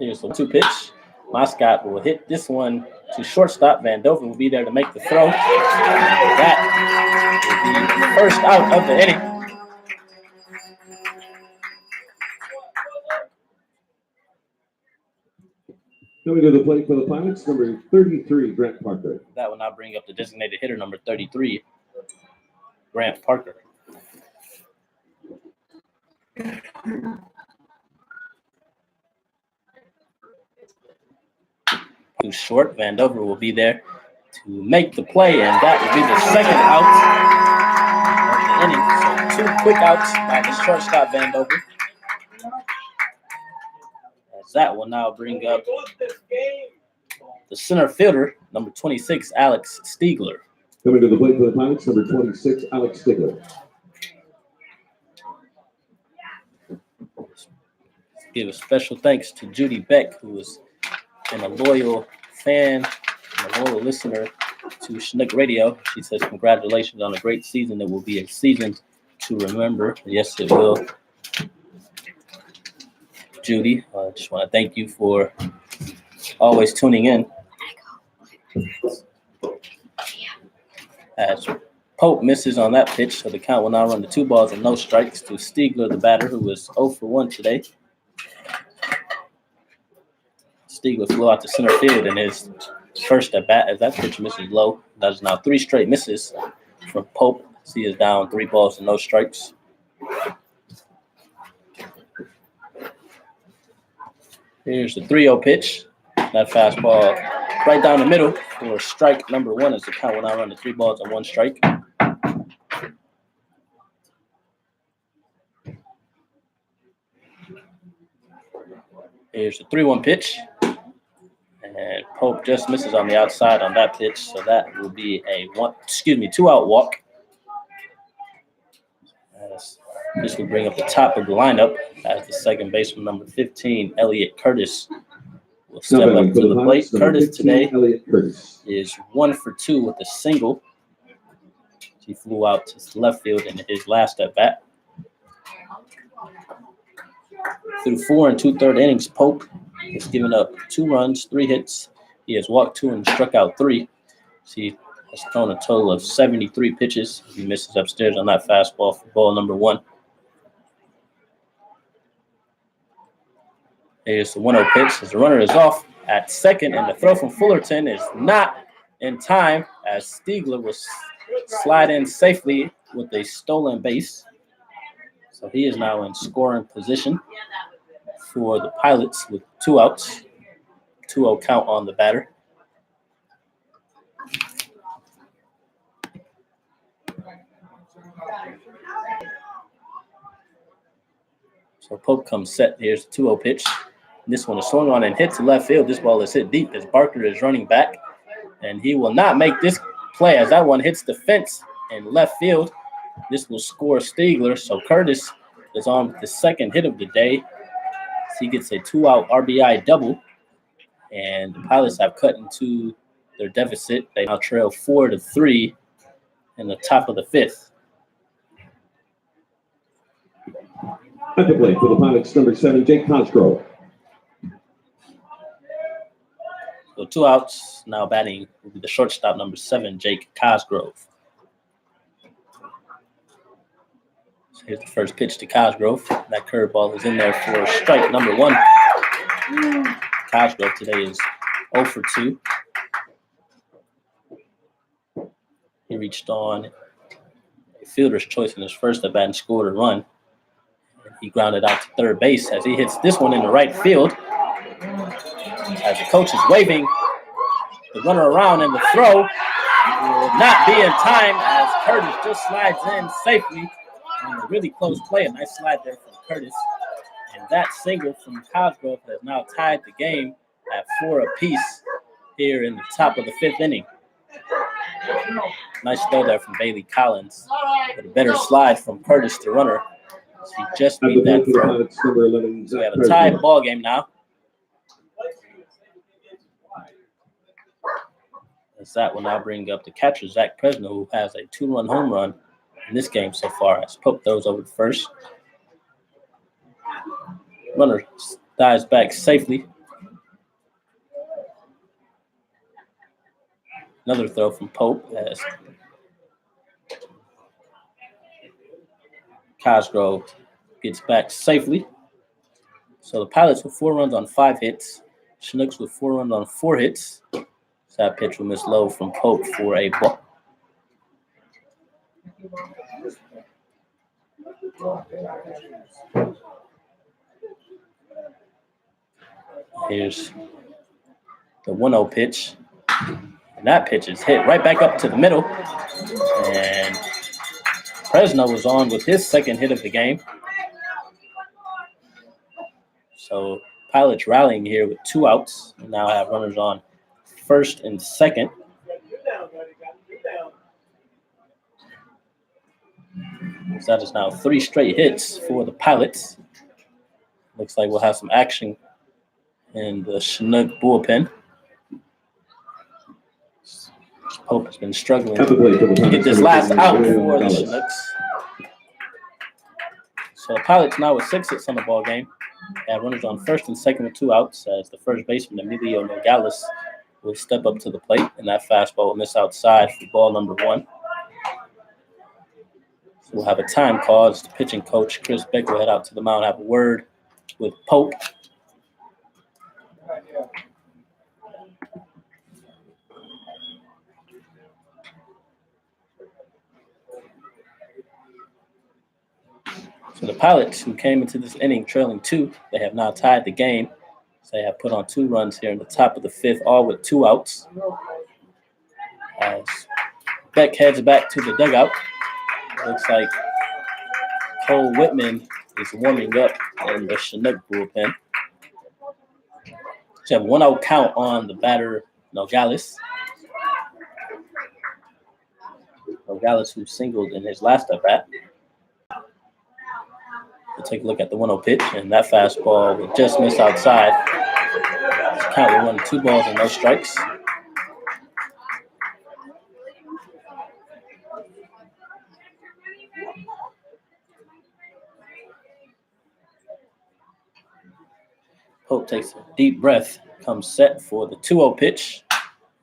Here's the 2 pitch. Moscott will hit this one to shortstop. Van Doven will be there to make the throw. And that will be the first out of the inning. Coming to the plate for the Pilots, number 33, Grant Parker. That will now bring up the designated hitter, number 33, Grant Parker. Too short. Van Dover will be there to make the play, and that will be the second out of the inning. So 2 quick outs by the shortstop, Van Dover. As that will now bring up the center fielder, number 26, Alex Stiegler. Coming to the plate for the Pilots, number 26, Alex Stiegler. Give a special thanks to Judy Beck, who is and a loyal fan and a loyal listener to Chinook Radio. She says, congratulations on a great season. It will be a season to remember. Yes, it will. Judy, I just want to thank you for always tuning in. As Pope misses on that pitch, so the count will now run to 2 balls and no strikes to Stiegler, the batter, who was 0 for 1 today. Stiegler flew out to center field in his first at bat as that pitch misses low. That is now 3 straight misses from Pope. He is down 3 balls and no strikes. Here's the 3-0 pitch. That fastball right down the middle for strike number 1 as the count will now run to 3 balls and 1 strike. Here's the 3-1 pitch. And Pope just misses on the outside on that pitch, so that will be a 2-out walk. This will bring up the top of the lineup as the second baseman, number 15, Elliot Curtis, will step up to the plate. Curtis today is 1 for 2 with a single. He flew out to left field in his last at bat. Through 4 2/3 innings, Pope has given up 2 runs, 3 hits. He has walked 2 and struck out 3. He has thrown a total of 73 pitches. He misses upstairs on that fastball for ball number 1. Here's the 1-0 pitch as the runner is off at second, and the throw from Fullerton is not in time as Stiegler will slide in safely with a stolen base. So he is now in scoring position for the Pilots with 2 outs. 2-0 count on the batter. So Pope comes set. Here's the 2-0 pitch. This one is swung on and hit to left field. This ball is hit deep as Barker is running back. And he will not make this play as that one hits the fence in left field. This will score Stiegler. So Curtis is on the second hit of the day. He gets a 2-out RBI double. And the Pilots have cut into their deficit. They now trail 4-3 in the top of the 5th. At the plate for the Pilots, number 7, Jake Cosgrove. So 2 outs. Now batting will be the shortstop, number 7, Jake Cosgrove. So here's the first pitch to Cosgrove. That curveball is in there for strike number 1. Cosgrove today is 0 for 2. He reached on a fielder's choice in his first at bat and scored a run. He grounded out to third base as he hits this one in the right field. As the coach is waving the runner around, and the throw will not be in time as Curtis just slides in safely on a really close play. A nice slide there from Curtis. And that single from Cosgrove has now tied the game at 4 apiece here in the top of the 5th inning. Nice throw there from Bailey Collins, but a better slide from Curtis to runner. He just beat that throw. So we have a tied ball game now. As that will now bring up the catcher, Zach Presno, who has a 2-run home run in this game so far. As Pope throws over to first. Runner dives back safely. Another throw from Pope as Cosgrove gets back safely. So the Pilots with 4 runs on 5 hits. Chinooks with 4 runs on 4 hits. So that pitch will miss low from Pope for a ball. Here's the 1-0 pitch. And that pitch is hit right back up to the middle. And Presno was on with his second hit of the game. So Pilots rallying here with 2 outs. We now have runners on first and second. So that is now 3 straight hits for the Pilots. Looks like we'll have some action in the Chinook bullpen. Pope has been struggling to get this last out for the Chinooks. So the Pilots now with 6 hits on the ball game. They have runners on first and second with 2 outs as the first baseman, Emilio Nogales, will step up to the plate, and that fastball will miss outside for ball number 1. So we'll have a time call as the pitching coach, Chris Beck, will head out to the mound, have a word with Pope. So the Pilots, who came into this inning trailing 2, they have now tied the game. So they have put on 2 runs here in the top of the 5th, all with 2 outs. As Beck heads back to the dugout, looks like Cole Whitman is warming up in the Chinook bullpen. So have 1-0 count on the batter, Nogales. Nogales, who singled in his last at-bat. We'll take a look at the 1-0 pitch, and that fastball will just miss outside. It's currently 1 2 balls and no strikes. Pope takes a deep breath, comes set for the 2-0 pitch.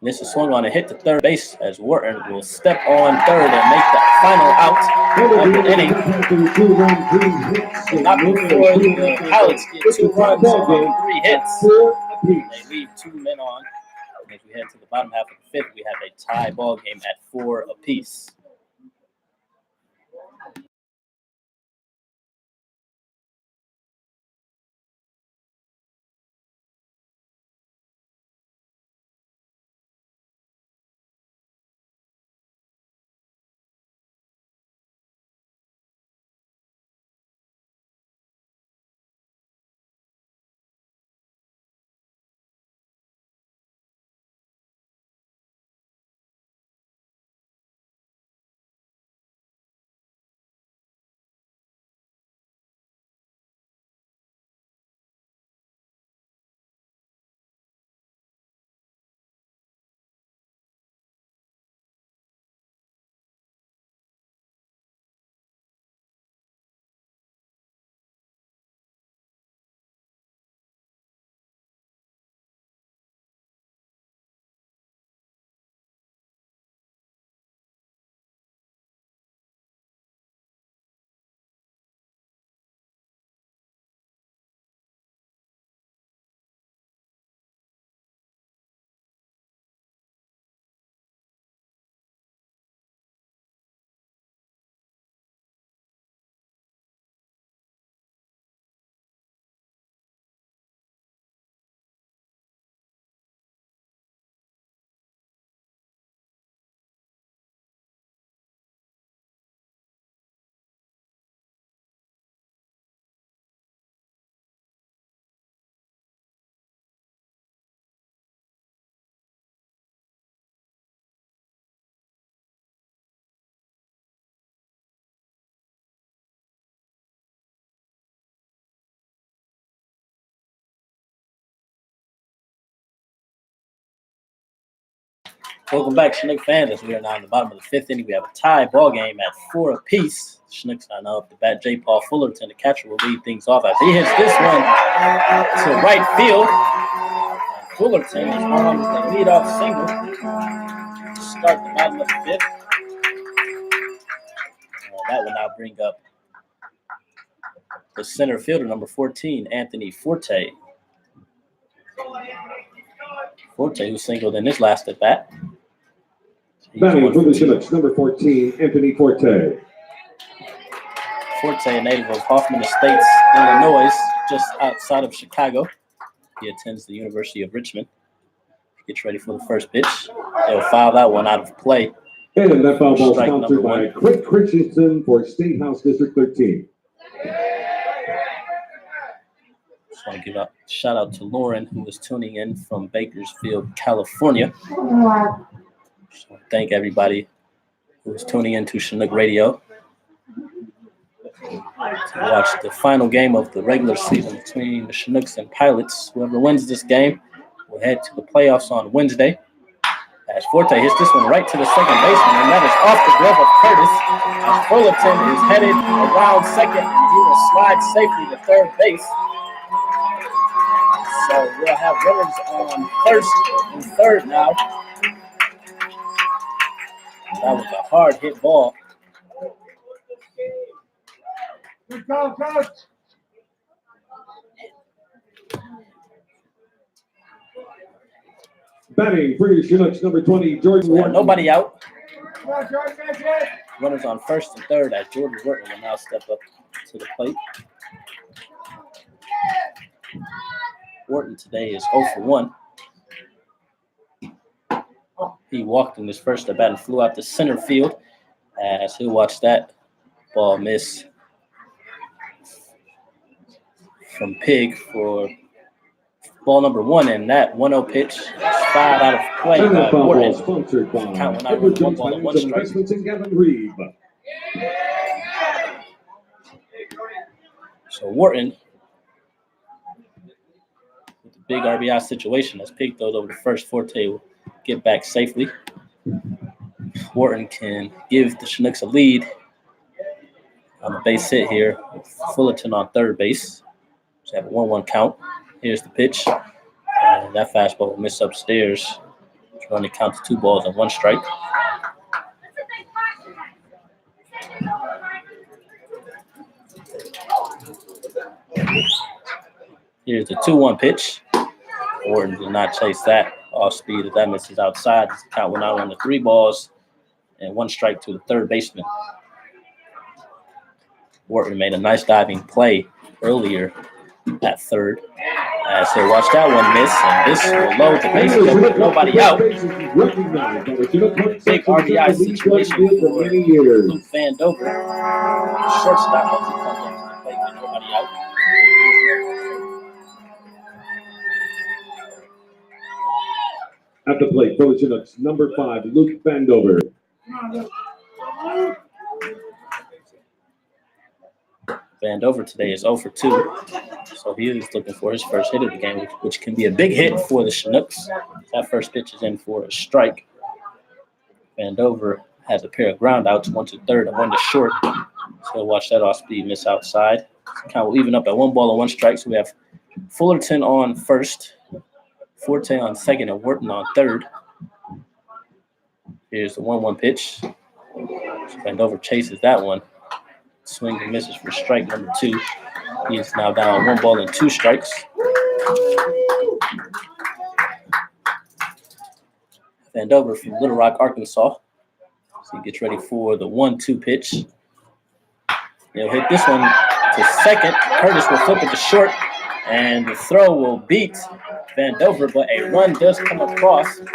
And this is swung on a hit to third base as Wharton will step on third and make the final out of the inning. Not before the Pilots get 2 runs on 3 hits. They leave 2 men on. And as we head to the bottom half of the 5th, we have a tie ball game at 4 apiece. Welcome back, Chinook fans. As we are now in the bottom of the fifth inning, we have a tie ball game at 4 apiece. Chinooks are now up to bat. J. Paul Fullerton, the catcher, will lead things off as he hits this one to right field. And Fullerton is on with the leadoff single to start the bottom of the fifth. That will now bring up the center fielder, number 14, Anthony Forte. Forte, who singled in his last at bat. Batting for the Chinooks, number 14, Anthony Forte. Forte, a native of Hoffman Estates, Illinois, just outside of Chicago. He attends the University of Richmond. Gets ready for the first pitch. They'll foul that one out of play. And that foul ball Strike sponsored number by one. Craig Christensen for State House District 13. Just want to give a shout out to Lauren, who is tuning in from Bakersfield, California. Just want to thank everybody who is tuning in to Chinook Radio to watch the final game of the regular season between the Chinooks and Pilots. Whoever wins this game will head to the playoffs on Wednesday. As Forte hits this one right to the second baseman, and that is off the glove of Curtis. As Fullerton is headed around second, and he will slide safely to third base. So we'll have runners on first and third now. That was a hard hit ball. Good call, coach. Batting for your Chinooks, number 20, Jordan We have Wharton. nobody out. Come on, Jordan, that's it. Runners on first and third as Jordan Wharton will now step up to the plate. Wharton today is 0 for 1. He walked in his first at bat and flew out to center field as he'll watch that ball miss from Pig for ball number 1, and that 1-0 pitch is fouled out of play And by that foul ball Wharton. sponsored by Count when I Edward run Jones 1 ball and 1 Financial strike. Investments in Gavin Reeve. So Wharton, with the big RBI situation, as Pig throws over the first, Forte will get back safely. Wharton can give the Chinooks a lead on a base hit here with Fullerton on third base. So have a 1-1 count. Here's the pitch. And that fastball will miss upstairs. Running count to 2 balls and 1 strike. Here's the 2-1 pitch. Wharton did not chase that off speed. If that misses outside, the count went out on the 3 balls and 1 strike to the third baseman. Wharton made a nice diving play earlier at third. As he'll watch that one miss, and this will load the bases with nobody out. Big RBI situation for Luke Vandover. Shortstop as he comes up to the plate with nobody out. At the plate for the Chinooks, number 5, Luke Vandover. Come on, Luke. Vandover today is 0 for 2. So he is looking for his first hit of the game, which can be a big hit for the Chinooks. That first pitch is in for a strike. Vandover has a pair of ground outs, 1 to third and 1 to short. So watch that off speed miss outside. Count will even up at 1 ball and 1 strike. So we have Fullerton on first, Forte on second, and Wharton on third. Here's the 1-1 pitch. Vandover chases that one. Swings and misses for strike number 2. He is now down 1 ball and 2 strikes. Vandover from Little Rock, Arkansas. So he gets ready for the 1-2 pitch. He'll hit this one to second. Curtis will flip it to short, and the throw will beat Vandover, but a run does come across as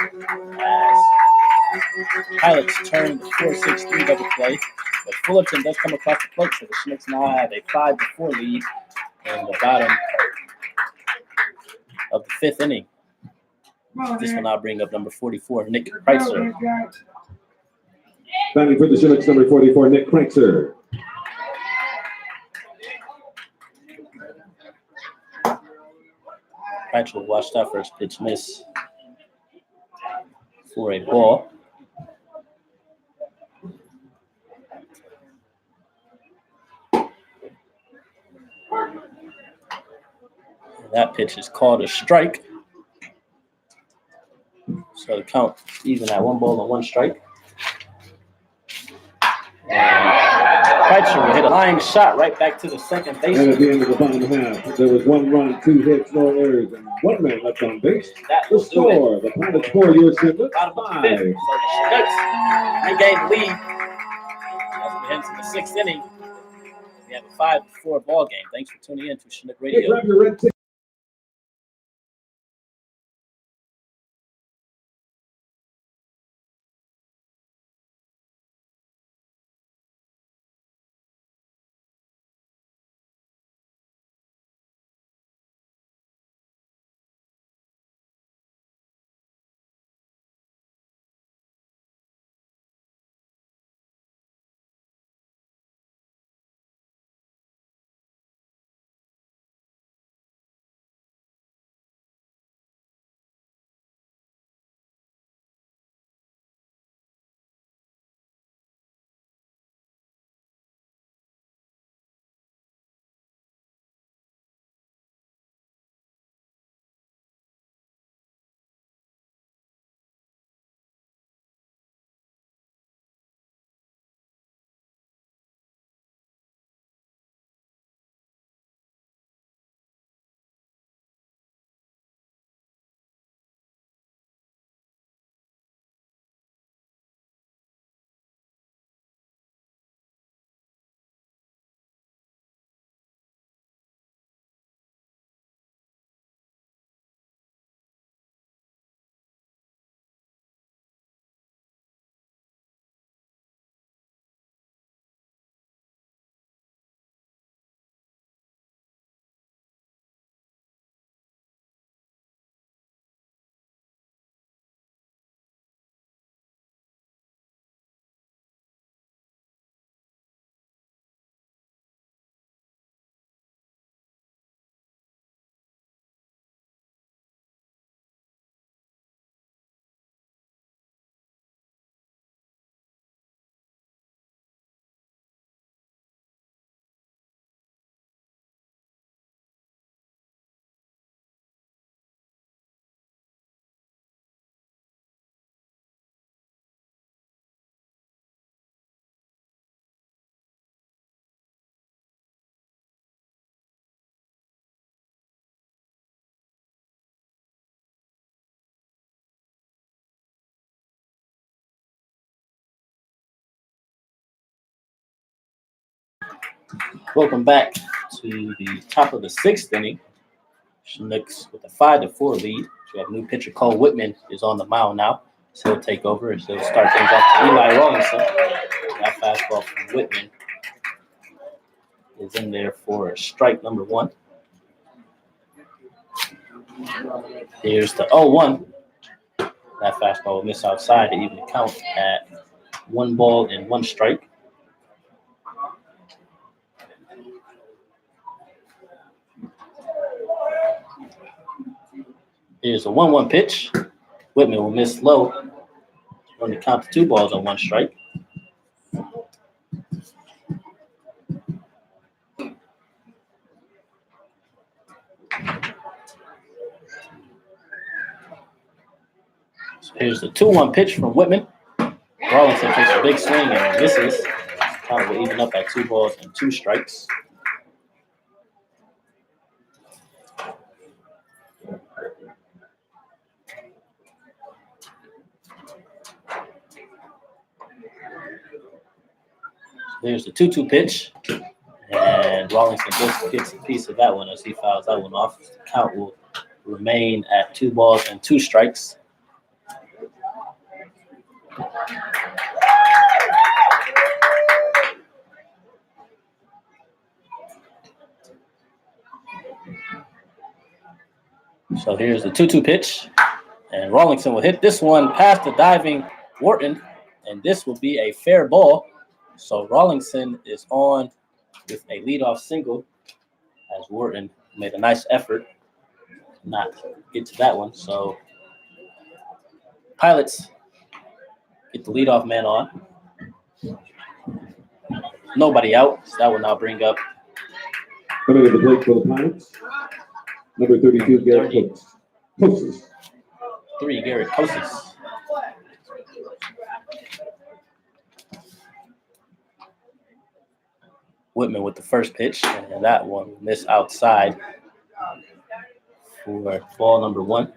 Pilots turn the 4-6-3 double play. But Fullerton does come across the plate, so the Chinooks now have a 5-4 lead in the bottom of the 5th inning. This will now bring up number 44, Nick Kreitzer. Batting for the Chinooks, number 44, Nick Kreitzer. Kreitzer will watch that first pitch miss for a ball. That pitch is called a strike. So the count even at 1 ball and 1 strike. Kreitzer will hit a line shot right back to the second And at baseman. the end of the bottom half, there was 1 run, 2 hits, no errors, and 1 man left on base. That The will do it. score, the Pilots 4, your Chinooks Bottom of the 5. fifth. So the Chinooks regain the lead as we head to the 6th inning. We have a 5-4 ball game. Thanks for tuning in to Chinook Hey, Radio. grab your red ticket. Welcome back to the top of the 6th inning. Chinooks with a 5-4 lead. We have a new pitcher, Cole Whitman, is on the mound now. So he'll take over and he'll start things off to Eli Rawlinson. That fastball from Whitman is in there for strike number 1. Here's the 0-1. That fastball will miss outside to even the count at 1 ball and 1 strike. Here's a 1-1 pitch. Whitman will miss low. On the count to 2 balls and 1 strike. So here's the 2-1 pitch from Whitman. Rawlinson takes a big swing and misses. Count will even up at 2 balls and 2 strikes. There's the 2-2 pitch, and Rawlinson just gets a piece of that one as he fouls that one off. The count will remain at 2 balls and 2 strikes. So here's the 2-2 pitch, and Rawlinson will hit this one past the diving Wharton, and this will be a fair ball. So Rawlinson is on with a leadoff single as Wharton made a nice effort to not get to that one. So Pilots get the leadoff man on. Nobody out, so that will now bring up Coming to the plate for the Pilots, number 32, Garrett Coates. 3, Garrett Kosis. Whitman with the first pitch, and that one missed outside for ball number 1.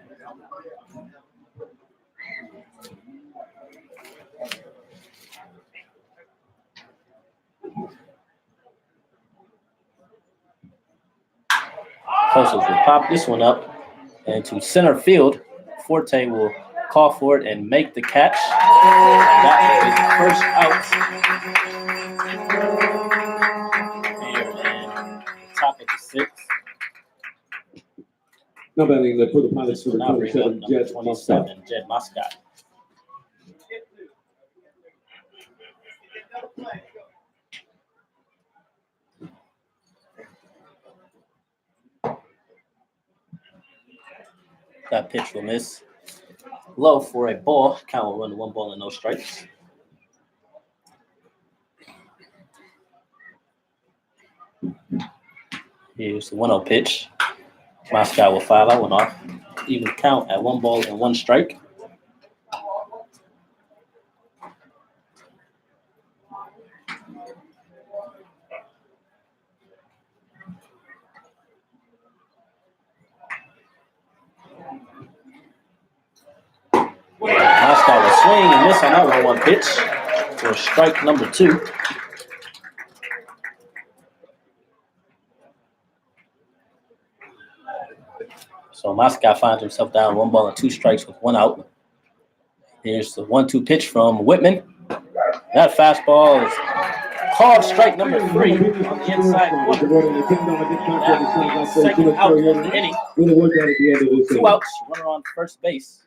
Kosis will pop this one up into center field. Forte will call for it and make the catch. And that will be the first out here in the top of the 6th. Now batting for the Pilots, This will number now bring up 27, number Jed 27, Muscat. Jed Muscat. That pitch will miss. Low for a ball. Count will run to 1 ball and no strikes. Here's the 1-0 pitch. Muscat will foul that one off. Even count at 1 ball and 1 strike. Moscow will swing and miss on that 1-1 pitch for strike number 2. So Moscow finds himself down 1 ball and 2 strikes with 1 out. Here's the 1-2 pitch from Whitman. That fastball is called strike number 3 on the inside corner. That will be the second out of the inning. 2 outs, runner on first base.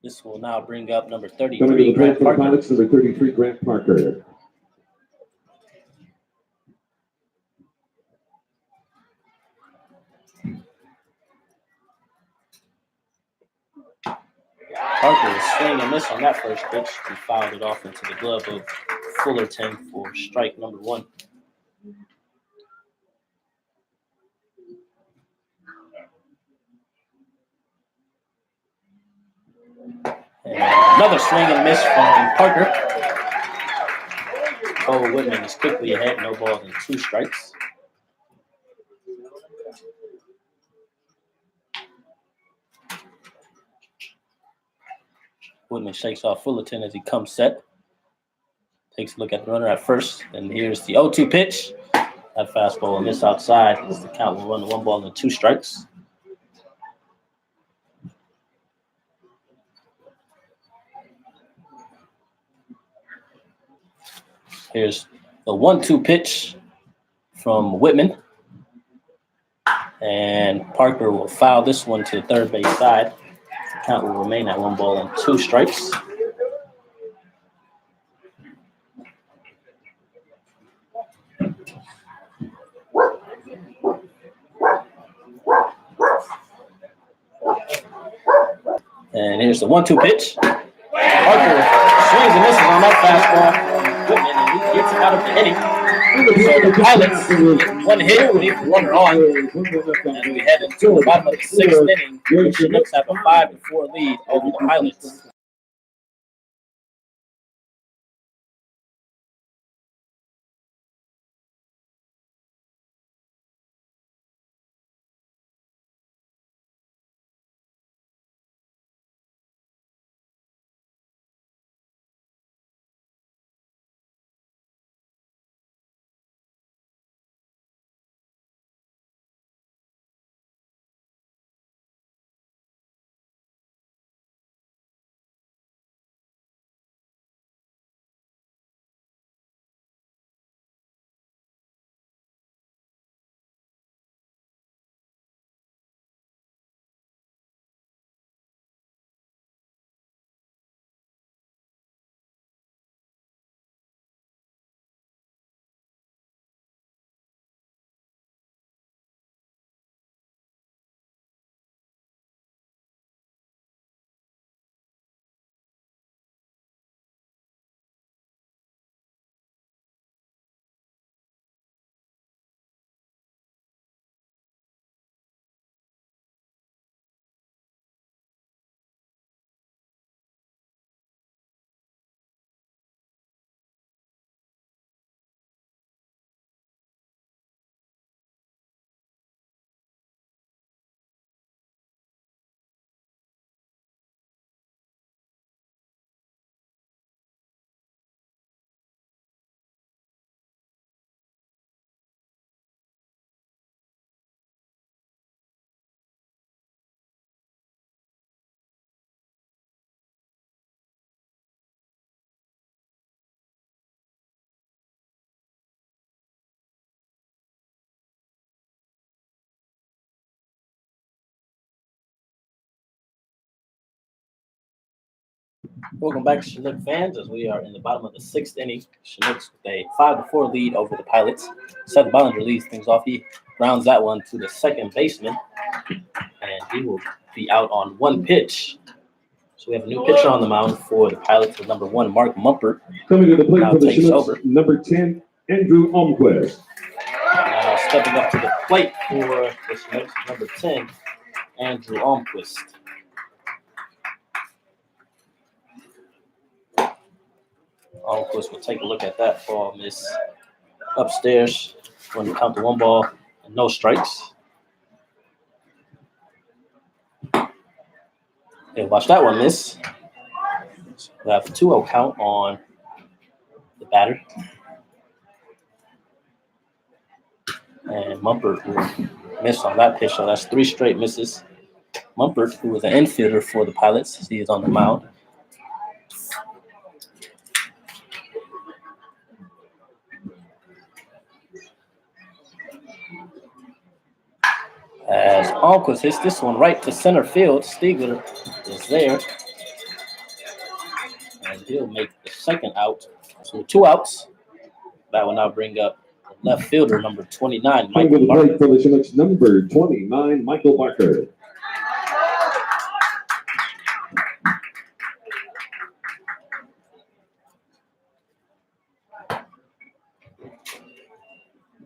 This will now bring up number Coming to 33, the plate Grant for the Parker. Pilots, number 33, Grant Parker. Parker will swing and miss on that first pitch. He fouled it off into the glove of Fullerton for strike number 1. And another swing and miss from Parker. Cole Whitman is quickly ahead, no balls and 2 strikes. Whitman shakes off Fullerton as he comes set. Takes a look at the runner at first, and here's the 0-2 pitch. That fastball will miss outside as the count will run to 1 ball and 2 strikes. Here's the 1-2 pitch from Whitman. And Parker will foul this one to the third base side. The count will remain at 1 ball and 2 strikes. And here's the 1-2 pitch. Parker swings and misses on that fastball. Whitman, and he gets out of the inning. So the Pilots get 1 hit, leave the runner on. And we head into the bottom of the 6th inning. The Chinooks have a 5-4 lead over the Pilots. Welcome back, Chinook fans, as we are in the bottom of the sixth inning. Chinooks with a 5-4 lead over the Pilots. Seth Ballinger leads things off. He grounds that one to the second baseman, and he will be out on one pitch. So we have a new pitcher on the mound for the Pilots with number 1, Mark Mumpert. Coming to the plate Now for the takes Chinooks, over. number 10, Andrew Almquist. Now stepping up to the plate for the Chinooks, number 10, Andrew Almquist. Almquist will take a look at that ball miss upstairs. Going to count the 1 ball and no strikes. Okay, watch that one miss. So we have a 2-0 count on the batter. And Mumpert will miss on that pitch, so that's 3 straight misses. Mumpert, who was an infielder for the Pilots, he is on the mound. As Almquist hits this one right to center field, Stiegler is there. And he'll make the second out. So 2 outs. That will now bring up the left fielder, number 29, Coming to Michael the Barker. plate for the Chinooks, number 29, Michael Barker.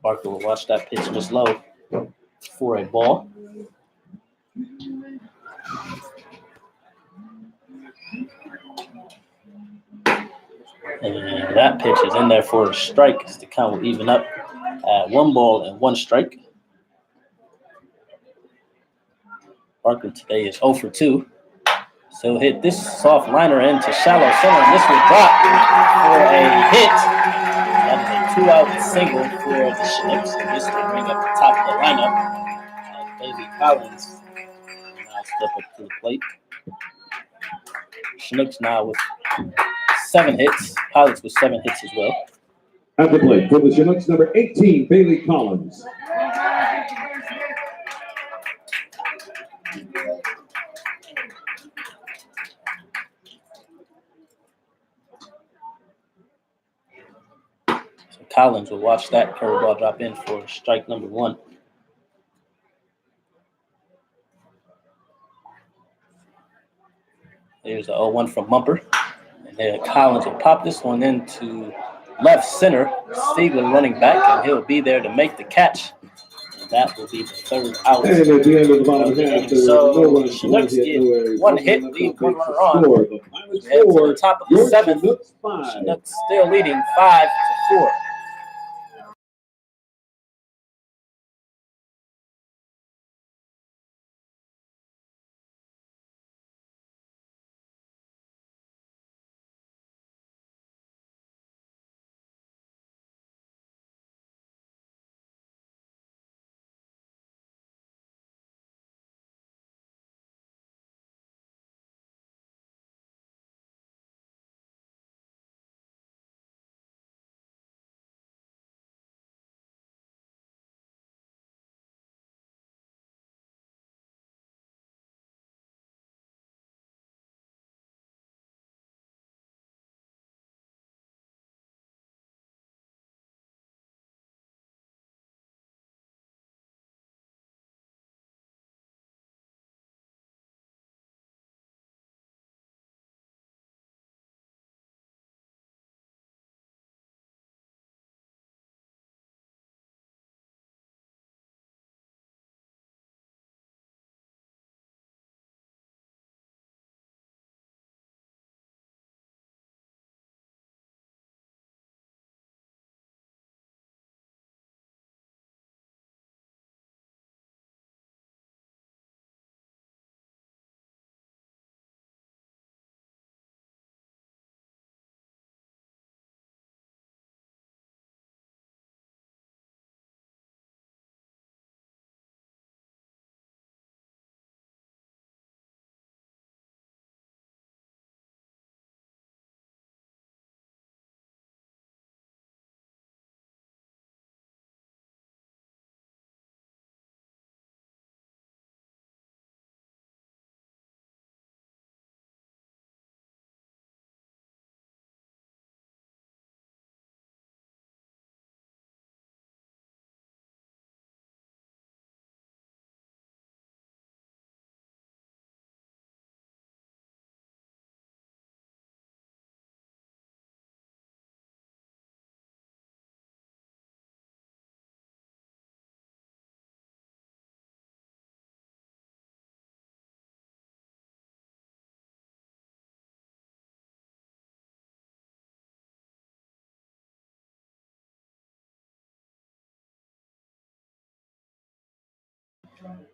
Barker will watch that pitch just low for a ball. And that pitch is in there for a strike. The count will even up at 1 ball and 1 strike. Barker today is 0 for 2. So he'll hit this soft liner into shallow center, and this will drop for a hit. That is a 2-out single for the Chinooks, and this will bring up the top of the lineup. Bailey Collins will now step up to the plate. Chinooks now with 7 hits. Pilots with 7 hits as well. At the plate for the Chinooks, number 18, Bailey Collins. So Collins will watch that curveball drop in for strike number 1. There's a 0-1 from Mumper. And then Collins will pop this one into left center. Stiegler running back, and he'll be there to make the catch. And that will be the 3rd out. And at the end of the bottom half, there were So no runs, Chinooks no get errors, 1 no hit, runs, lead no 1 bases runner on. scored. The Pilots Head to the 4, top of the your 7th. Chinooks 5. Chinooks still leading 5-4.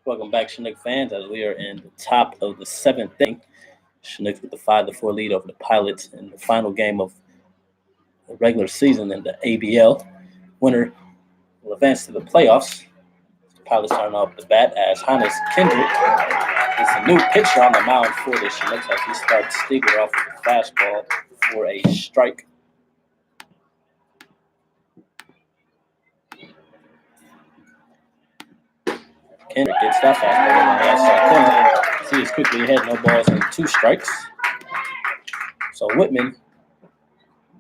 Welcome back, Chinook fans, as we are in the top of the 7th inning. Chinooks with the 5-4 lead over the Pilots in the final game of the regular season in the ABL. Winner will advance to the playoffs. The Pilots starting off the bat as Hannes Kendrick is a new pitcher on the mound for the Chinooks as he starts Stiegler off with a fastball for a strike. Kendrick gets that fastball on the outside corner. He is quickly ahead, no balls and 2 strikes. So Whitman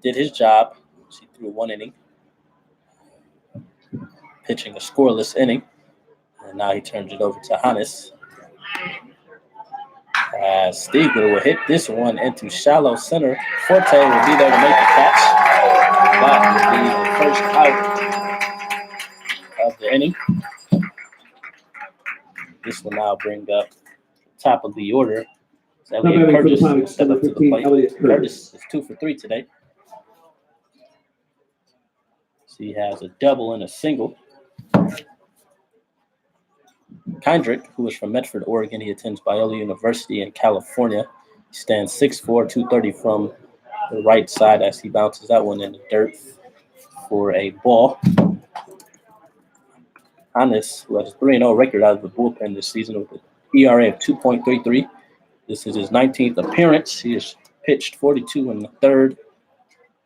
did his job. He threw 1 inning, pitching a scoreless inning. And now he turns it over to Hannes. Stiegler will hit this one into shallow center. Forte will be there to make the catch. That will be the first out of the inning. This will now bring up the top of the order. Elliot Curtis will step up to the plate. Curtis is 2 for 3 today. So he has a double and a single. Kendrick, who is from Medford, Oregon, he attends Biola University in California. He stands 6'4", 230 from the right side as he bounces that one in the dirt for a ball. Hannes, who has a 3-0 record out of the bullpen this season with an ERA of 2.33. This is his 19th appearance. He has pitched 42 in the third,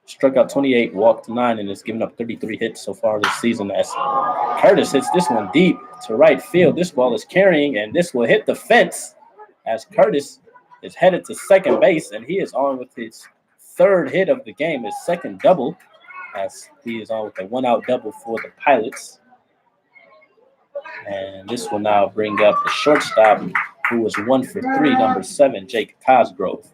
struck out 28, walked 9, and has given up 33 hits so far this season as Curtis hits this one deep to right field. This ball is carrying, and this will hit the fence as Curtis is headed to second base, and he is on with his 3rd hit of the game, his 2nd double, as he is on with a 1-out double for the Pilots. And this will now bring up the shortstop, who was 1 for 3, number 7, Jake Cosgrove.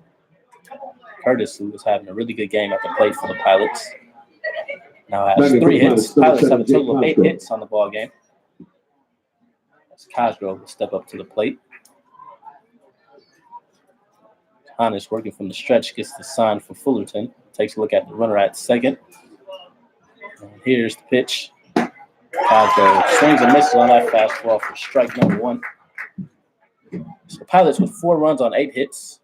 Curtis, who was having a really good game at the plate for the Pilots, now has 3 hits. Pilots have a total of 8 hits on the ball game. As Cosgrove will step up to the plate. Hannes working from the stretch, gets the sign for Fullerton. Takes a look at the runner at second. And here's the pitch. Cosgrove swings and misses on that fastball for strike number 1. So the Pilots with 4 runs on 8 hits.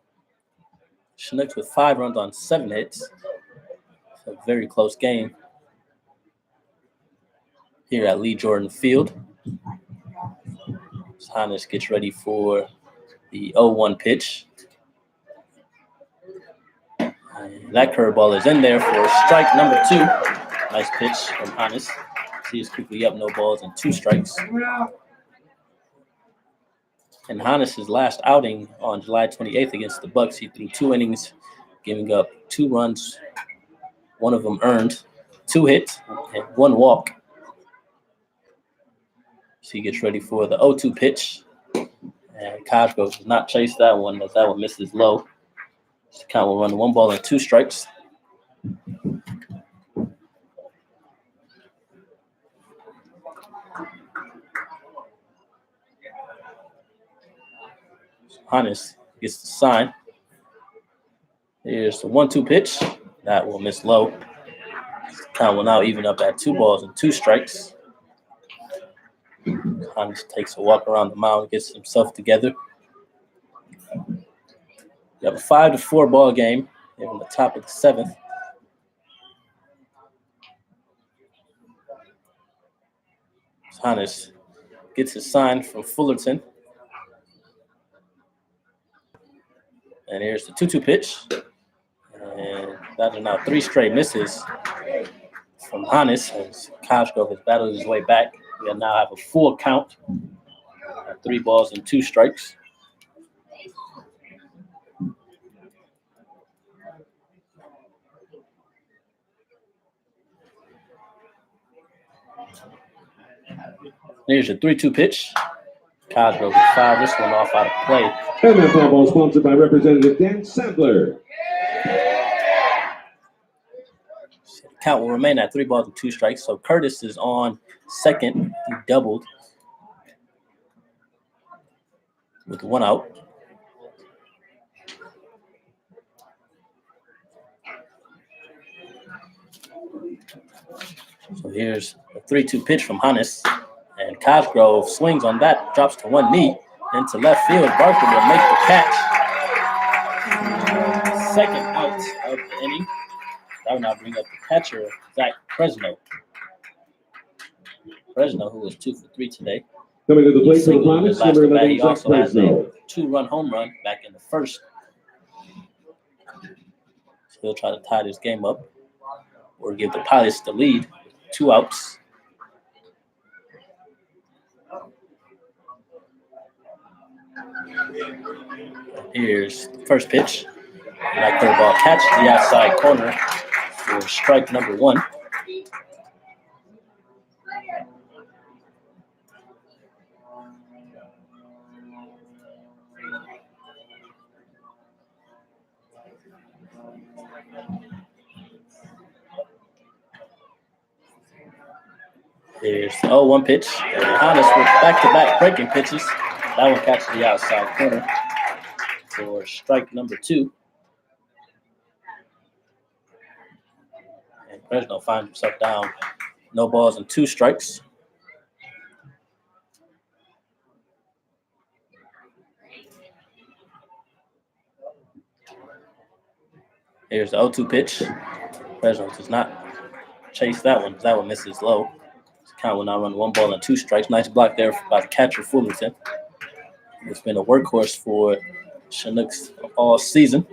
Chinooks with 5 runs on 7 hits. It's a very close game here at Lee Jordan Field. Hannes gets ready for the 0-1 pitch. And that curveball is in there for strike number 2. Nice pitch from Hannes. He is quickly up, no balls and 2 strikes. In Hannes' last outing on July 28th against the Bucks, he threw 2 innings, giving up 2 runs, 1 of them earned, 2 hits, and 1 walk. So he gets ready for the 0-2 pitch. And Cosgrove does not chase that one, as that one misses low. The count will run 1 ball and 2 strikes. Hannes gets the sign. Here's the 1-2 pitch. That will miss low. The count will now even up at 2 balls and 2 strikes. Hannes takes a walk around the mound, gets himself together. You have a 5-4 ball game here on the top of the 7th. Hannes gets his sign from Fullerton. And here's the 2-2 pitch. And that are now 3 straight misses from Hannes as Cosgrove has battled his way back. We now have a full count at 3 balls and 2 strikes. Here's a 3-2 pitch. Cosgrove will foul this one off out of play. And that foul ball sponsored by Representative Dan Sadler. Count will remain at 3 balls and 2 strikes. So Curtis is on second. He doubled with 1 out. So here's a 3-2 pitch from Hannes. And Cosgrove swings on that, drops to one knee into left field. Barker will make the catch. Second out of the inning. That will now bring up the catcher, Zach Fresno. Fresno, who was 2 for 3 today. Coming to the plate for the Single in Pilots, his last number at bat. 11, He Zach also has a Fresno. 2-run home run back in the first. So he'll try to tie this game up or give the Pilots the lead. 2 outs. Here's the first pitch. That curveball catch the outside corner for strike number 1. Here's the 0-1 pitch. And Hannes with back-to-back breaking pitches. That one catches the outside corner for strike number 2. And Fresno finds himself down. No balls and 2 strikes. Here's the 0-2 pitch. Fresno does not chase that one. That one misses low. Count will now run 1 ball and 2 strikes. Nice block there by the catcher, Fullerton. It's been a workhorse for Chinooks all season.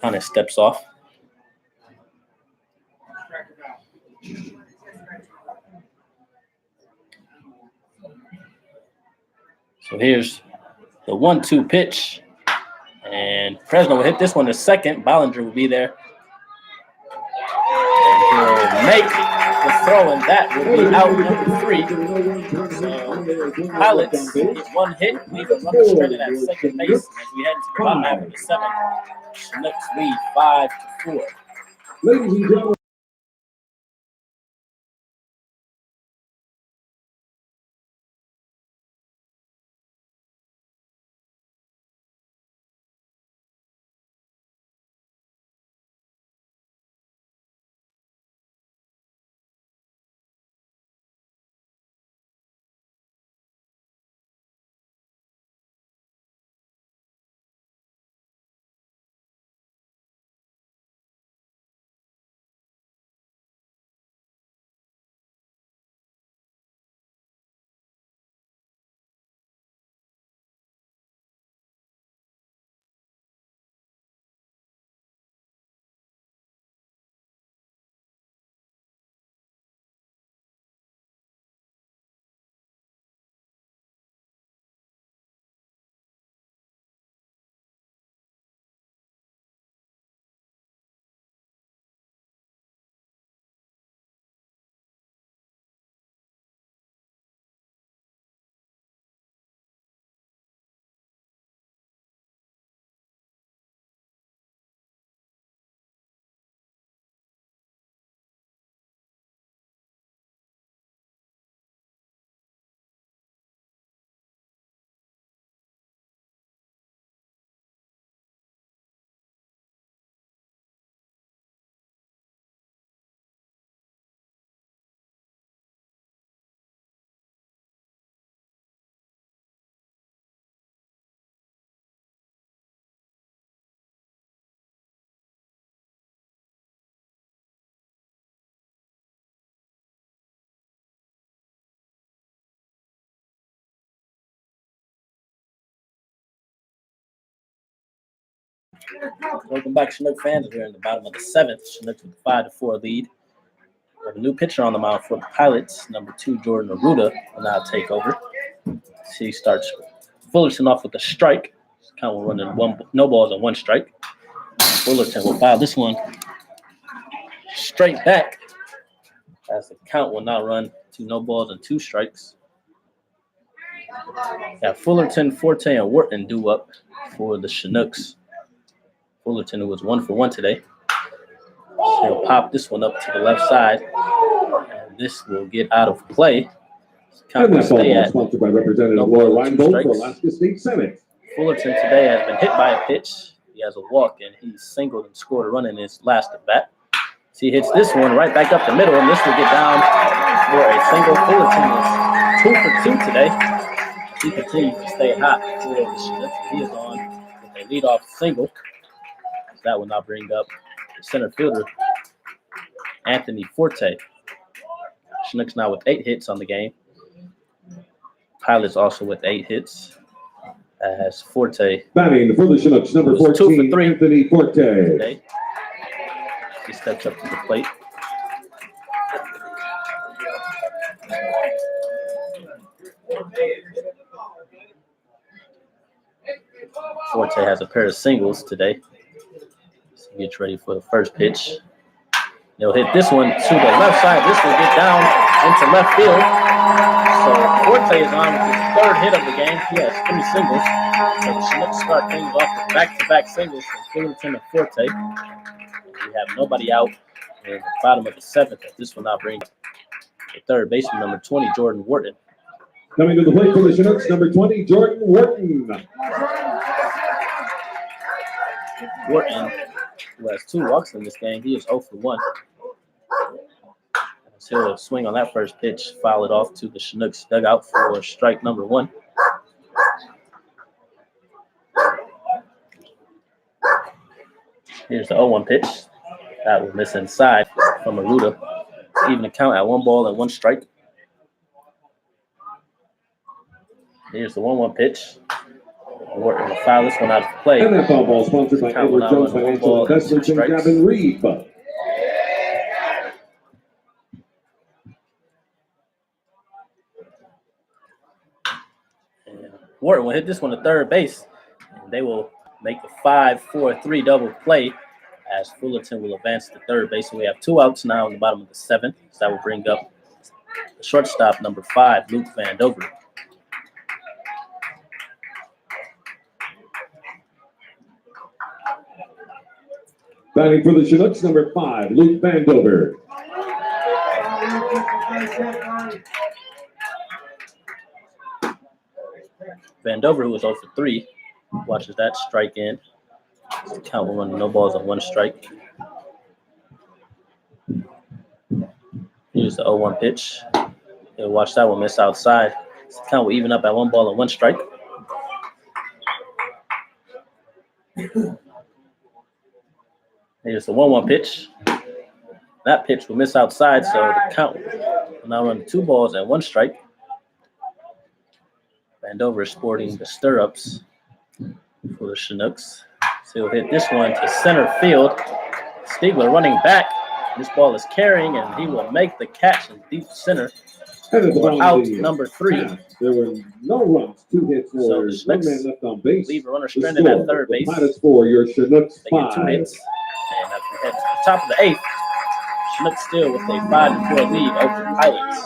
Kind of steps off. So here's the 1-2 pitch. And Fresno will hit this one to second. Bollinger will be there. And he'll make the throw, and that will be out number 3. So Pilots get 1 hit, leave a runner stranded at second base as we head into the bottom half of the 7th. Chinooks lead 5-4. Ladies and gentlemen. Welcome back, Chinook fans. We're in the bottom of the 7th. Chinooks with a 5-4 lead. We have a new pitcher on the mound for the Pilots. Number 2, Jordan Arruda will now take over. He starts Fullerton off with a strike. Count will run in no balls and 1 strike. Fullerton will foul this one straight back, as the count will now run to no balls and 2 strikes. Got Fullerton, Forte, and Wharton due up for the Chinooks. Fullerton, who was 1 for 1 today. So he'll pop this one up to the left side. And this will get out of play. And will that ball stay ball at sponsored by Representative no Laura more than 2 Reinbold for strikes. Alaska State Senate. Fullerton today has been hit by a pitch. He has a walk, and he singled and scored a run in his last at bat. So he hits this one right back up the middle, and this will get down for a single. Fullerton is 2 for 2 today. He continues to stay hot for the Chinooks. He is on with a leadoff single. That will now bring up the center fielder, Anthony Forte. Chinooks now with 8 hits on the game. Pilots also with 8 hits. As Forte Batting for the Chinooks, number was 2 for 14, 3 Anthony Forte. today. He steps up to the plate. Forte has a pair of singles today. So he gets ready for the first pitch. They'll hit this one to the left side. This will get down into left field. So Forte is on with his 3rd hit of the game. He has 3 singles. So the Chinooks start things off with back-to-back singles from Fullerton and Forte. We have nobody out in the bottom of the 7th. This will now bring the 3rd baseman, number 20, Jordan Wharton. Coming to the plate for the Chinooks, number 20, Jordan Wharton. Wharton, who has 2 walks in this game, he is 0 for 1. As he'll swing on that first pitch, foul it off to the Chinooks dugout for strike number 1. Here's the 0-1 pitch. That will miss inside from Aruda. Even the count at 1 ball and 1 strike. Here's the 1-1 pitch. Wharton will foul this one out of play. And that foul ball sponsored by Count will Edward now Jones run 1 Financial ball and 2 Investments and strikes. Gavin Reed. And Wharton will hit this one to 3rd base. And they will make the 5-4-3 double play as Fullerton will advance to 3rd base. And we have 2 outs now in the bottom of the 7th. So that will bring up the shortstop, number 5, Luke Vandover. Batting for the Chinooks, number 5, Luke Vandover. Vandover, who was 0 for 3, watches that strike in. The count will run no balls and 1 strike. Here's the 0-1 pitch. He'll watch that one miss outside. The count will even up at 1 ball and 1 strike. Here's the 1-1 pitch. That pitch will miss outside, so the count will now run 2 balls and 1 strike. Vandover is sporting the stirrups for the Chinooks. So he'll hit this one to center field. Stiegler running back. This ball is carrying, and he will make the catch in deep center. And For out number 3. There were no runs, 2 hits, So or the 1 Chinooks man left on base. leave a runner The stranded at score, 3rd the base. Pilots 4, your Chinooks They get 2 5. hits. And as we head to the top of the 8th, Chinooks still with a 5-4 lead over the Pilots.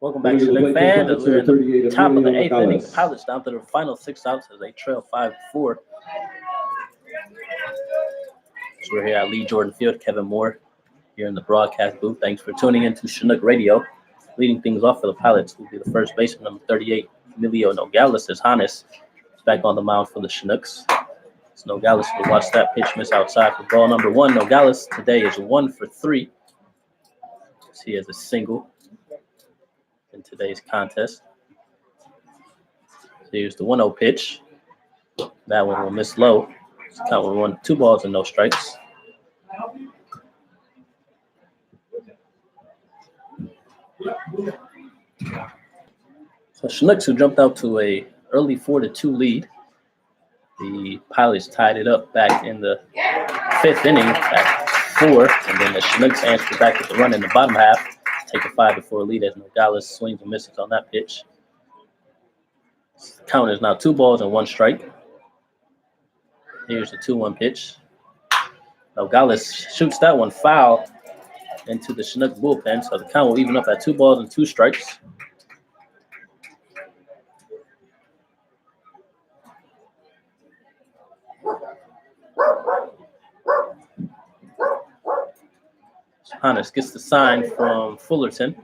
Welcome back, Into the Chinook plate for the fans. Pilots, We're in number the 38, top of the Emilio 8th inning. Nogales. The Pilots down to the final 6 outs as they trail 5-4. So we're here at Lee Jordan Field. Kevin Moore here in the broadcast booth. Thanks for tuning in to Chinook Radio. Leading things off for the Pilots will be the first baseman, number 38, Emilio Nogales, as Hannes is back on the mound for the Chinooks. So Nogales will watch that pitch miss outside for ball number 1. Nogales today is 1 for 3. He has a single in today's contest. So here's the 1-0 pitch. That one will miss low. So count will run 2 balls and no strikes. So Chinooks, who jumped out to a early 4-2 lead. The Pilots tied it up back in the 5th inning at 4, and then the Chinooks answered back with the run in the bottom half, take a 5-4 lead as Nogales swings and misses on that pitch. The count is now 2 balls and 1 strike. Here's the 2-1 pitch. Nogales shoots that one foul into the Chinook bullpen, so the count will even up at 2 balls and 2 strikes. Hannes gets the sign from Fullerton.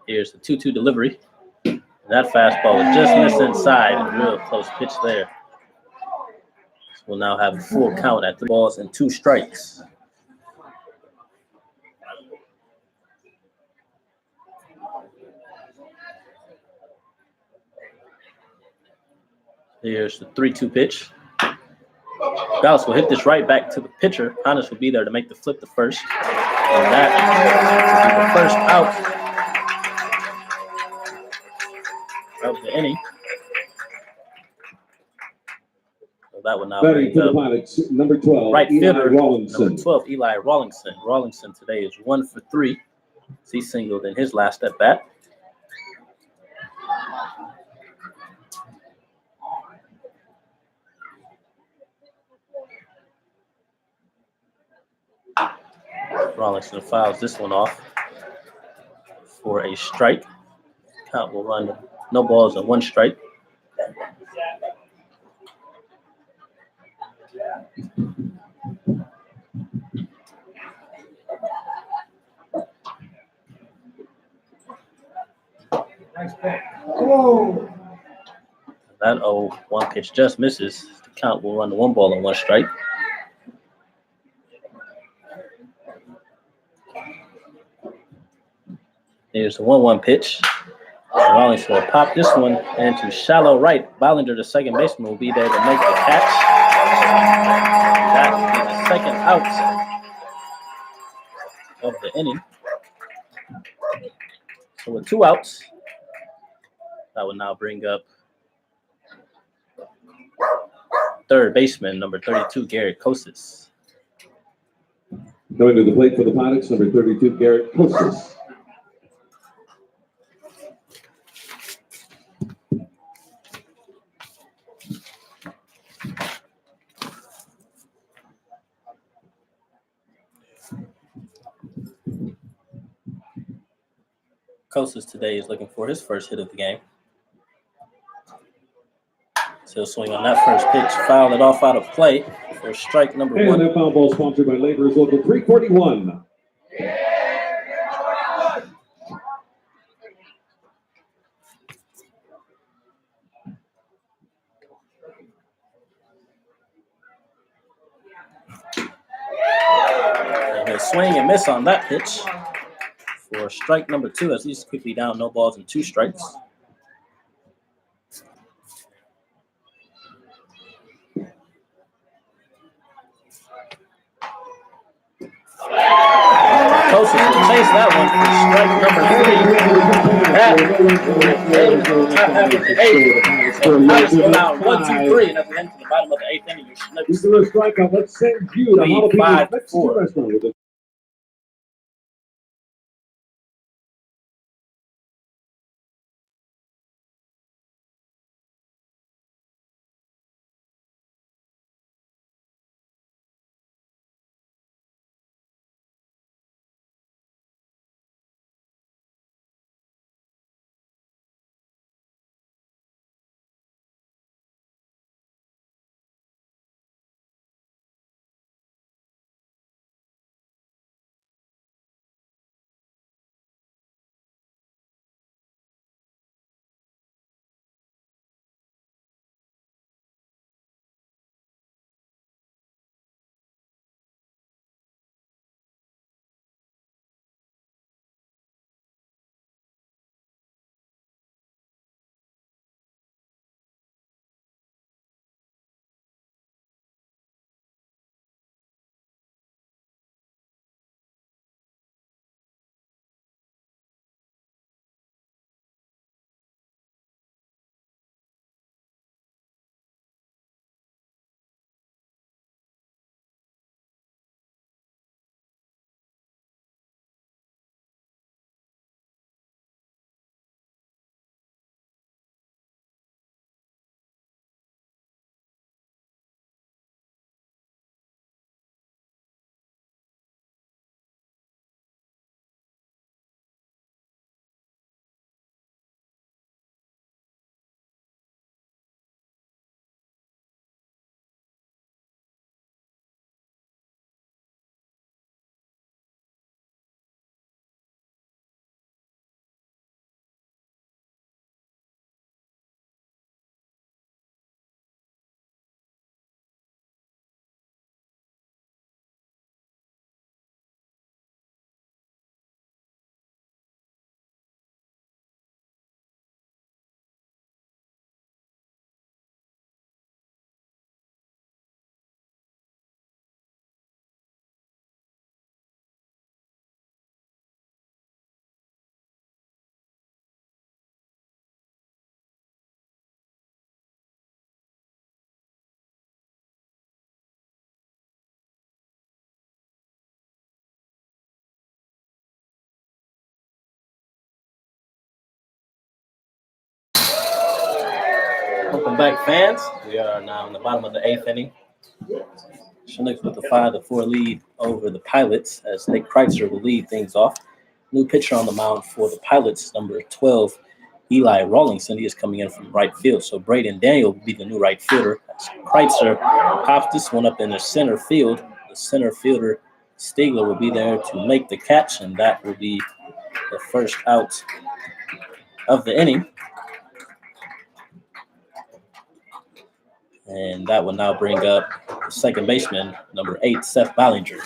Here's the 2-2 delivery. And that fastball was just missed inside. A real close pitch there. So we'll now have a full count at 3 balls and 2 strikes. Here's the 3-2 pitch. Dallas will hit this right back to the pitcher. Hannes will be there to make the flip to first. And that will be the first out of the inning. So that will now Batting bring for the up Pilots, number 12, right Eli fielder, Rawlinson. number 12, Eli Rawlinson. Rawlinson today is 1 for 3. He singled in his last at bat. Rawlinson fouls this one off for a strike. Count will run no balls and 1 strike. Oh, That 0-1 pitch just misses. The count will run to 1 ball and 1 strike. Here's the 1-1 pitch. Rawlinson will pop this one into shallow right. Bollinger, the second baseman, will be there to make the catch. That will be the second out of the inning. So with 2 outs, that will now bring up third baseman, number 32, Garrett Kostis. Going to the plate for the Pilots, number 32, Garrett Kostis. Kostis today is looking for his first hit of the game. So he'll swing on that first pitch, foul it off out of play for strike number 1. And that foul ball sponsored by Laborers Local 341. And he'll swing and miss on that pitch for strike number 2 as he's quickly down, no balls and 2 strikes. Kostis will chase that one for strike number 3. So Pilots go down 1-2-3, and at the end to the bottom of the 8th inning, your Chinooks This is a strikeout. Let's send you to lead Jalapenos Mexican 5-4. Restaurant with a Welcome back, fans. We are now in the bottom of the 8th inning. Chinooks with a 5-4 lead over the Pilots as Nick Kreitzer will lead things off. New pitcher on the mound for the Pilots, number 12, Eli Rawlingson. He is coming in from right field. So Braden Daniel will be the new right fielder. As Kreitzer pops this one up in the center field. The center fielder, Stiegler, will be there to make the catch, and that will be the first out of the inning. And that will now bring up the second baseman, number 8, Seth Ballinger.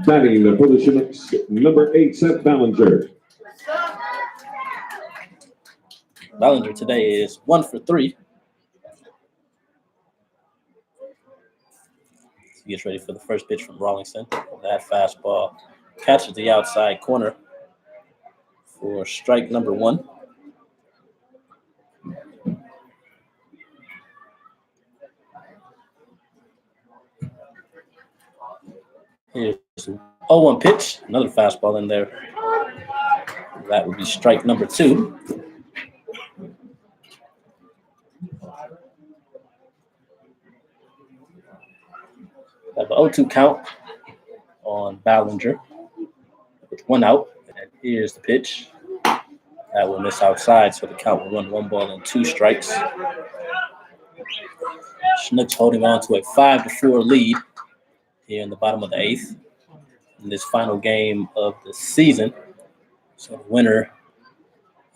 Batting for the Chinooks, number 8, Seth Ballinger. Ballinger today is 1 for 3. He gets ready for the first pitch from Rawlingson. That fastball catches the outside corner for strike number 1. Here's the 0-1 pitch, another fastball in there. That would be strike number 2. Have an 0-2 count on Ballinger with 1 out. And here's the pitch. That will miss outside, so the count will run 1 ball and 2 strikes. Chinooks holding on to a 5-4 lead here in the bottom of the 8th in this final game of the season. So the winner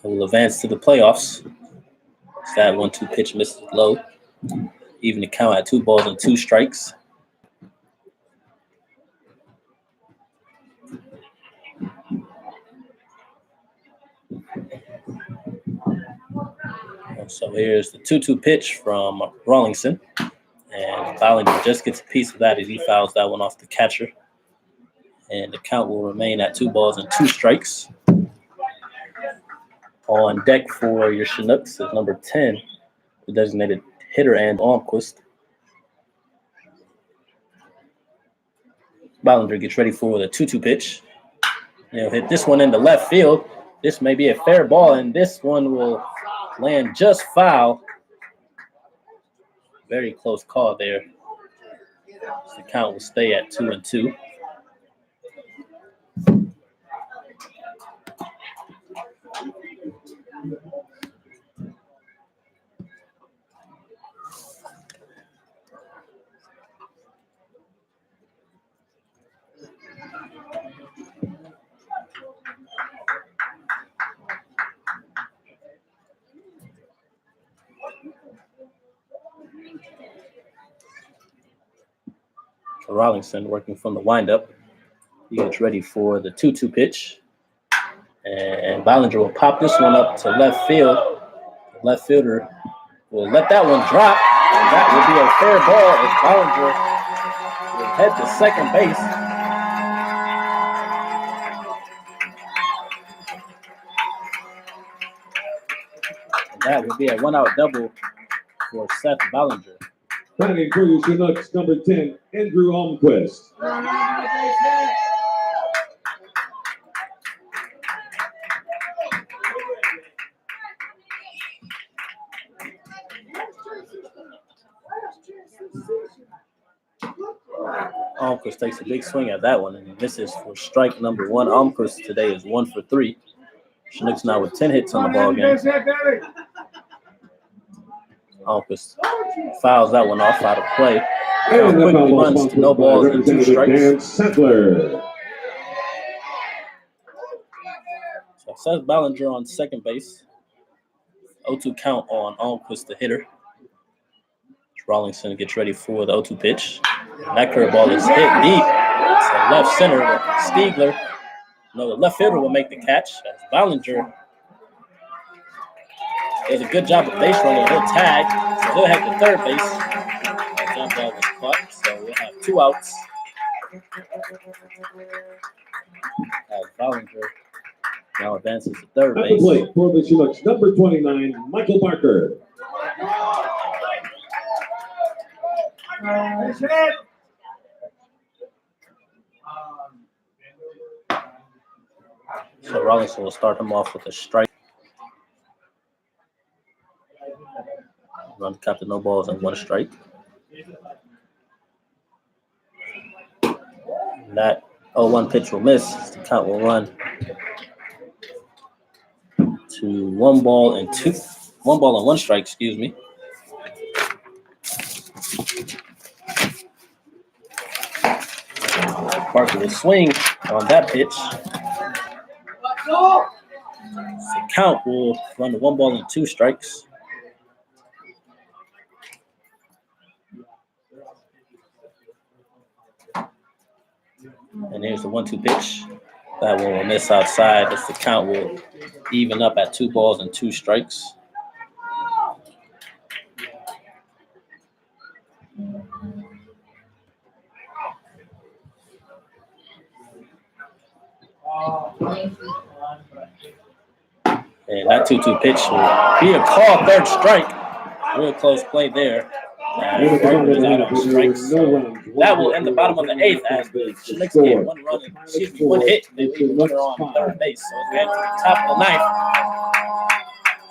will advance to the playoffs. That 1-2 pitch misses low. Even the count at 2 balls and 2 strikes. So here's the 2-2 pitch from Rawlingson. And Ballinger just gets a piece of that as he fouls that one off the catcher. And the count will remain at 2 balls and 2 strikes. On deck for your Chinooks is number 10, the designated hitter, and Almquist. Ballinger gets ready for the 2-2 pitch. He'll hit this one into left field. This may be a fair ball, and this one will land just foul. Very close call there. The count will stay at 2-2. Rawlingson working from the windup. He gets ready for the 2-2 pitch. And Ballinger will pop this one up to left field. The left fielder will let that one drop. And that will be a fair ball as Ballinger will head to second base. And that will be a 1-out double for Seth Ballinger. Batting for your Chinooks, number 10, Andrew Almquist. Almquist takes a big swing at that one, and this is for strike number 1. Almquist today is 1 for 3. Chinooks now with 10 hits on the ball game. Almquist fouls that one off out of play. And the foul ball runs to no balls and 2 strikes. Dan Settler. So Seth Ballinger on second base. 0-2 count on Almquist, the hitter. Rawlingson gets ready for the 0-2 pitch. And that curveball is hit deep to left center. Stiegler, no, the left fielder will make the catch. As Ballinger does a good job of base running. He'll tag, so he'll head to third base. That jump ball was caught, so we'll have 2 outs. As Ballinger now advances to third At the base. plate for the Chinooks, number 29, Michael Barker. So Rawlingson will start him off with a strike. Run the count to no balls and 1 strike. That 0-1 pitch will miss. The count will run to 1 ball and 1 strike, excuse me. Parker will swing on that pitch. The count will run to 1 ball and 2 strikes. And here's the 1-2 pitch. That one will miss outside as the count will even up at 2 balls and 2 strikes. And that 2-2 pitch will be a call, 3rd strike. Real close play there. And Parker is out on strikes. So that will end the bottom of the 8th as the Chinooks get 1 hit. They leave a runner on 3rd base. So as we enter the top of the 9th,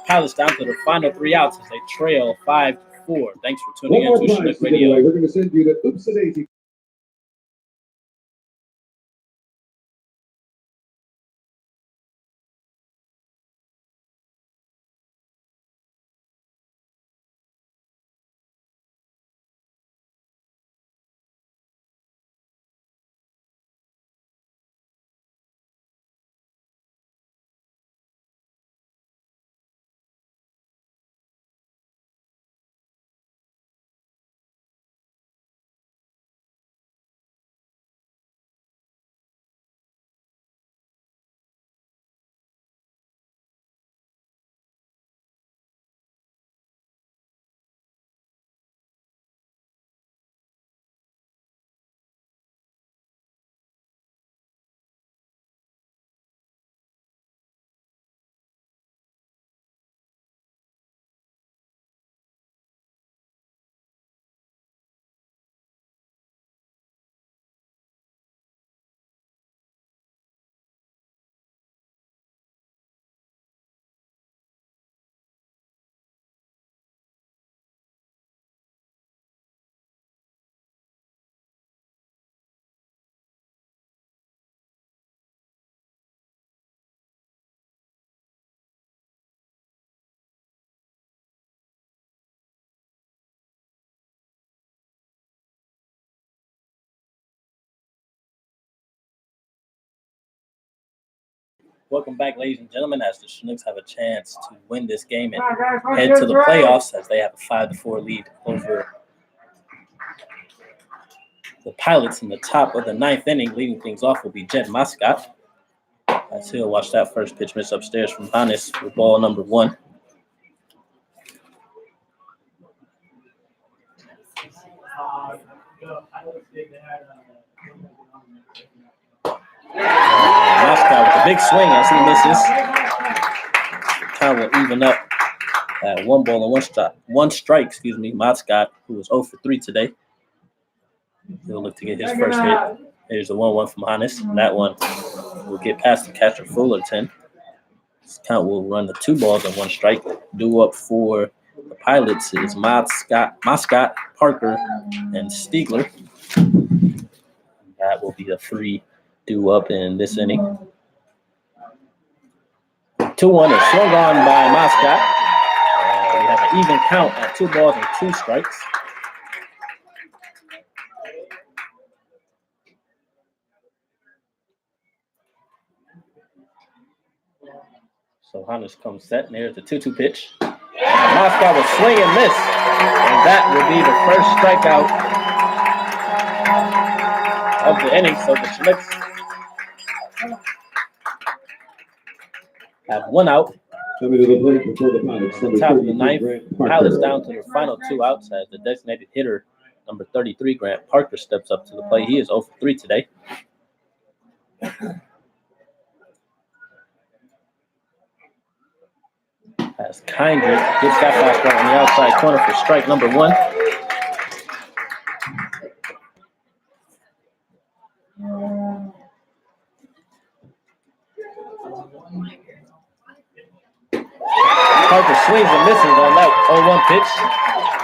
Pilots down to the final 3 outs as they trail 5-4. Thanks for tuning in to Chinook Radio. We're going to send you to Oops and Daisy. Welcome back, ladies and gentlemen, as the Chinooks have a chance to win this game and head to the playoffs as they have a 5-4 lead over the Pilots in the top of the 9th inning. Leading things off will be Jed Moscott. As he'll watch that first pitch miss upstairs from Hannes for ball number 1. Moscott with a big swing as he misses. Count will even up at 1 ball and 1 strike. Moscott, who was 0 for 3 today. He'll look to get his first hit. Here's the 1-1 from Hannes. That one will get past the catcher Fullerton. This count will run to 2 balls and 1 strike. Due up for the Pilots is Moscott, Parker, and Stiegler. That will be a 3 due up in this inning. 2-1 is swung on by Moscott. We have an even count at 2 balls and 2 strikes. So Hannes comes set, and here's the 2-2 pitch. And Moscott will swing and miss. And that will be the first strikeout of the inning. So the Chinooks have 1 out. Coming to the plate before the Pilots. Top of the 9th, Pilots down to the final 2 outs as the designated hitter, number 33, Grant Parker, steps up to the plate. He is 0 for 3 today. As Kindred gets that fastball on the outside corner for strike number 1. Parker swings and misses on that 0-1 pitch.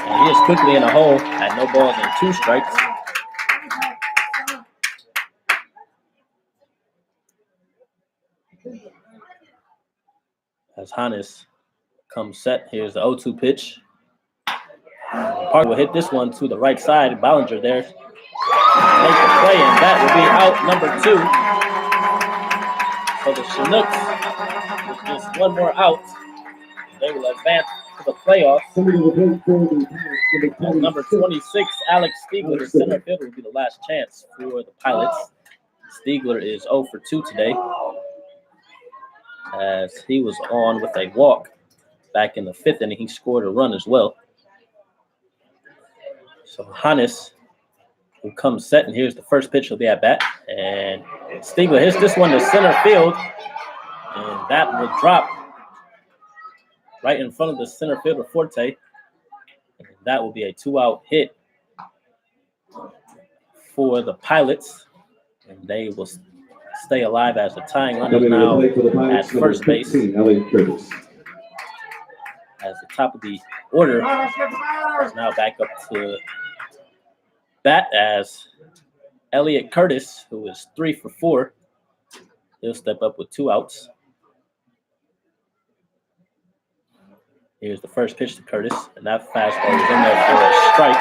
And he is quickly in a hole at no balls and 2 strikes. As Hannes comes set, here's the 0-2 pitch. Parker will hit this one to the right side. Ballinger there. Make the play, and that will be out number 2. So the Chinooks, with just one more out, they will advance to the playoffs. And number 26, Alex Stiegler, the center fielder, will be the last chance for the Pilots. Stiegler is 0 for 2 today, as he was on with a walk back in the 5th inning. He scored a run as well. So Hannes, who comes set, and here's the first pitch will be at bat. And Stiegler hits this one to center field, and that will drop right in front of the center fielder Forte. And that will be a 2-out hit for the Pilots, and they will stay alive as the tying runner now at first base. As the top of the order is now back up to bat as Elliot Curtis, who is 3 for 4. He'll step up with 2 outs. Here's the first pitch to Curtis, and that fastball is in there for a strike.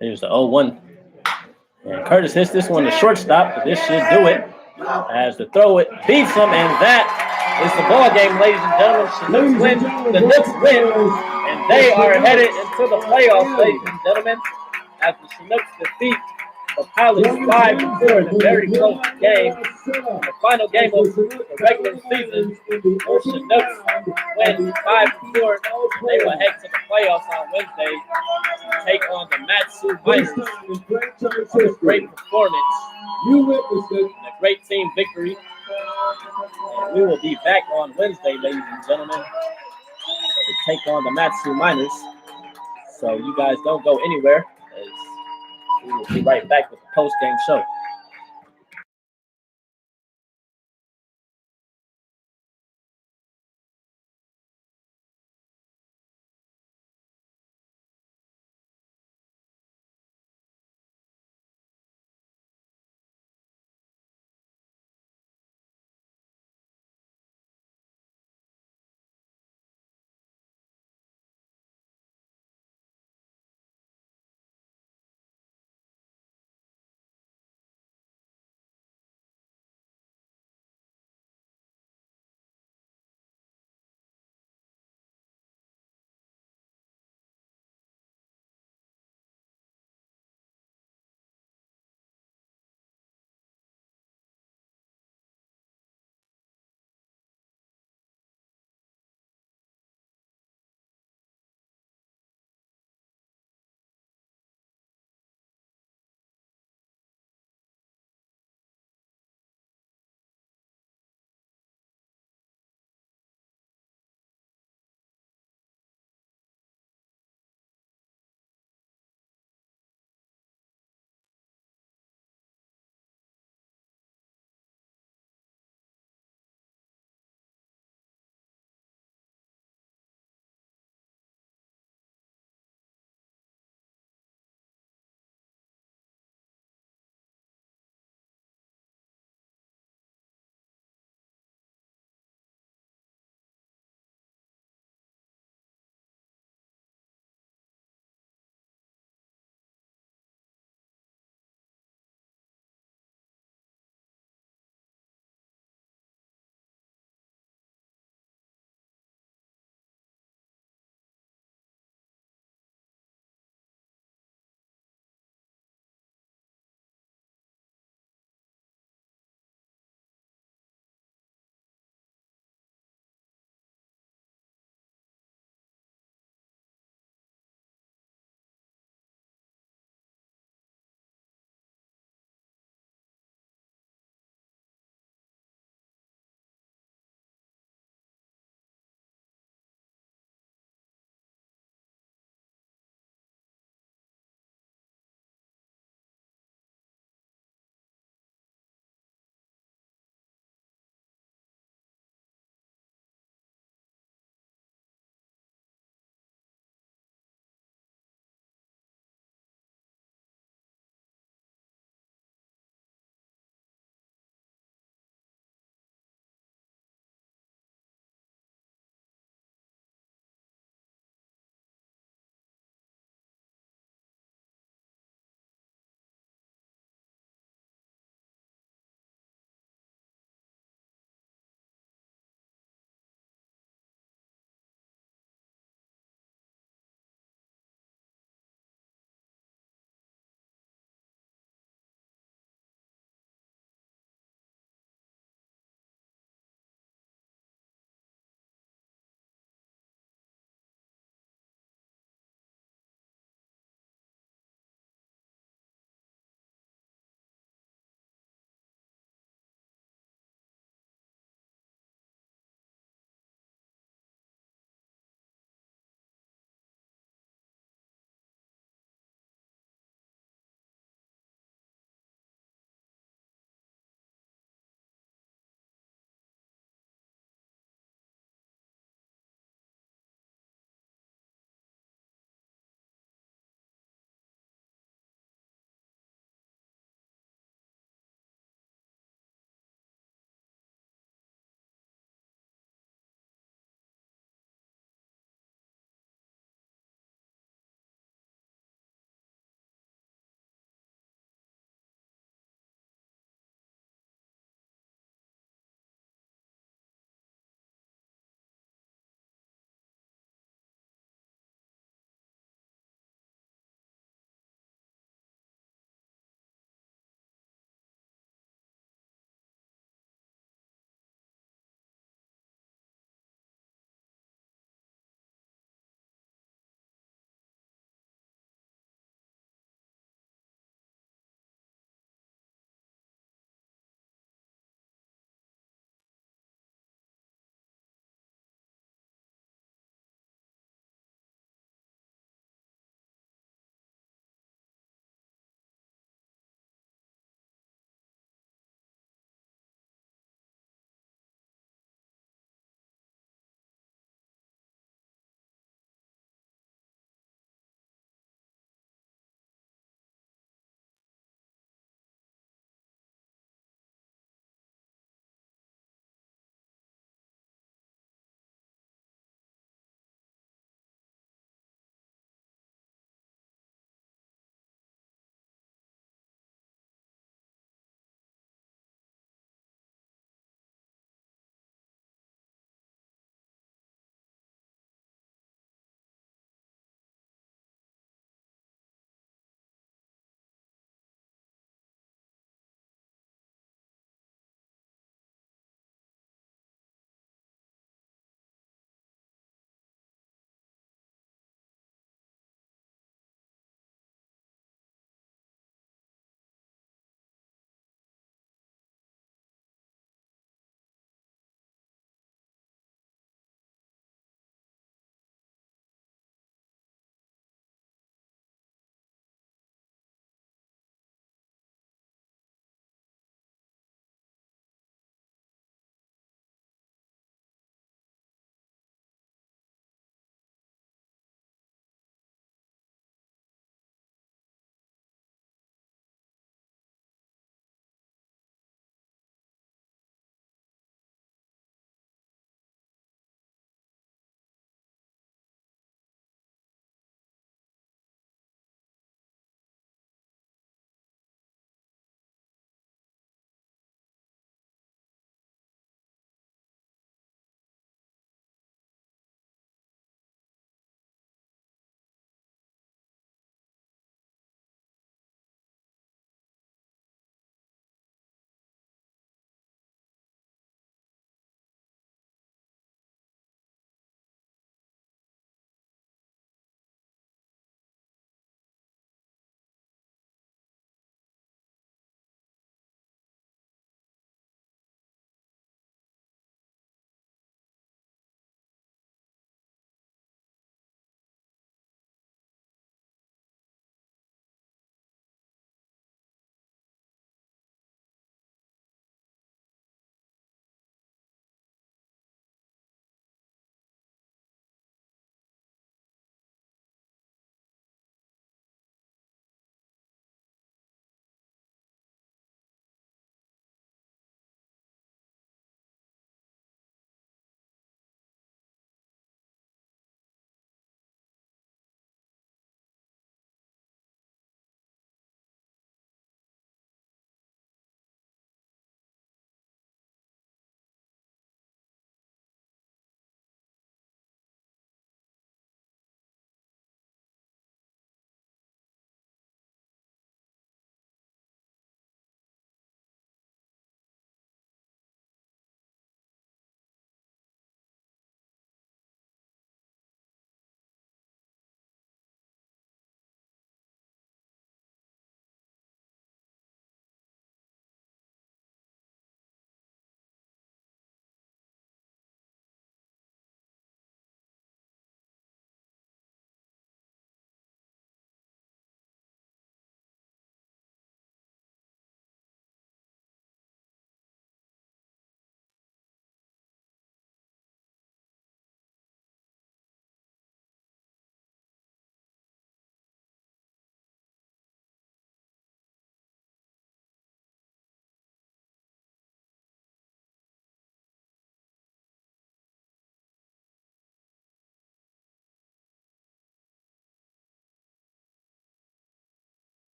Here's the 0-1. And Curtis hits this one to shortstop, but this should do it. As the throw it beats him, and that is the ball game, ladies and gentlemen. Chinooks win, the Knicks win, and they are headed into the playoffs, ladies and gentlemen, as the Chinooks defeat the Pilots 5-4 in a very close game. The final game of the regular season, the Chinooks win 5-4. They will head to the playoffs on Wednesday to take on the Matsu Miners. A great performance and a great team victory. And we will be back on Wednesday, ladies and gentlemen, to take on the Matsu Miners. So you guys don't go anywhere, as we will be right back with the post-game show.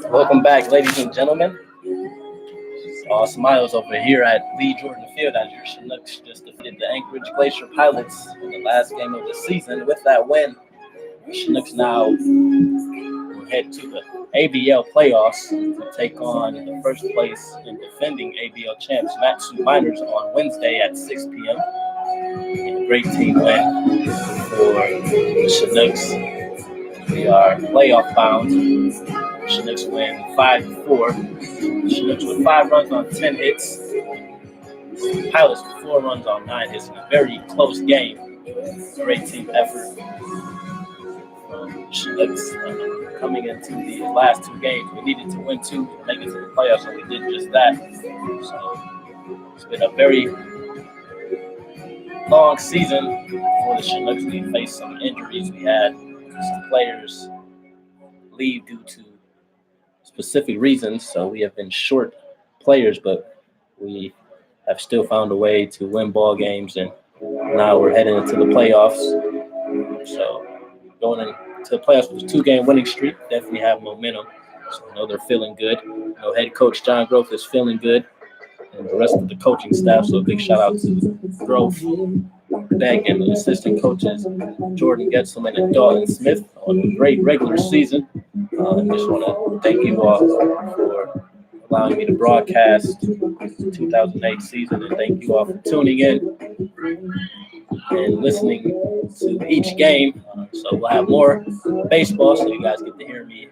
Welcome back, ladies and gentlemen. All smiles over here at Lee Jordan Field as your Chinooks just defeated the Anchorage Glacier Pilots in the last game of the season. With that win, the Chinooks now will head to the ABL playoffs to take on the first place and defending ABL champs Matsu Miners on Wednesday at 6 p.m. A great team win for the Chinooks. We are playoff bound. The Chinooks win 5-4. The Chinooks with 5 runs on 10 hits. The Pilots with 4 runs on 9 hits in a very close game. Great team effort from Chinooks coming into the last 2 games. We needed to win 2 to make it to the playoffs, and we did just that. So it's been a very long season for the Chinooks. We faced some injuries. We had some players leave due to specific reasons, so we have been short players, but we have still found a way to win ball games, and now we're heading into the playoffs. So going into the playoffs with a 2-game winning streak, definitely have momentum. So I know they're feeling good. I know head coach John Grove is feeling good, and the rest of the coaching staff. So a big shout out to Grove, Beck, and the assistant coaches Jordan Getzelman and Dalton Smith on a great regular season. I just want to thank you all for allowing me to broadcast the 2008 season, and thank you all for tuning in and listening to each game. So we'll have more baseball, so you guys get to hear me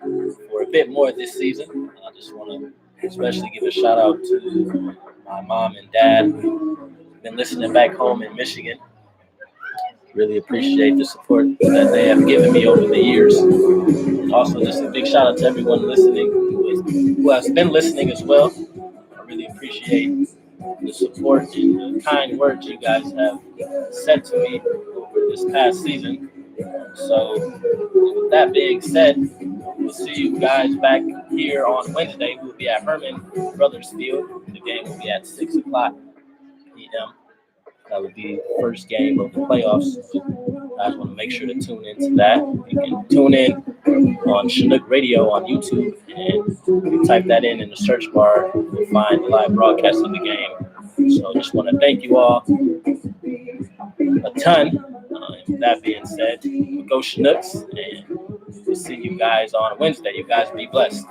for a bit more this season. I just want to especially give a shout out to my mom and dad who've been listening back home in Michigan. Really appreciate the support that they have given me over the years. And also just a big shout out to everyone listening who has been listening as well. I really appreciate the support and the kind words you guys have said to me over this past season. So with that being said, we'll see you guys back here on Wednesday. We'll be at Herman Brothers Field. The game will be at 6 o'clock p.m. That would be the first game of the playoffs. You guys want to make sure to tune into that. You can tune in on Chinook Radio on YouTube, and you type that in the search bar. You'll find the live broadcast of the game. So I just want to thank you all a ton. And with that being said, we'll go Chinooks, and we'll see you guys on Wednesday. You guys be blessed.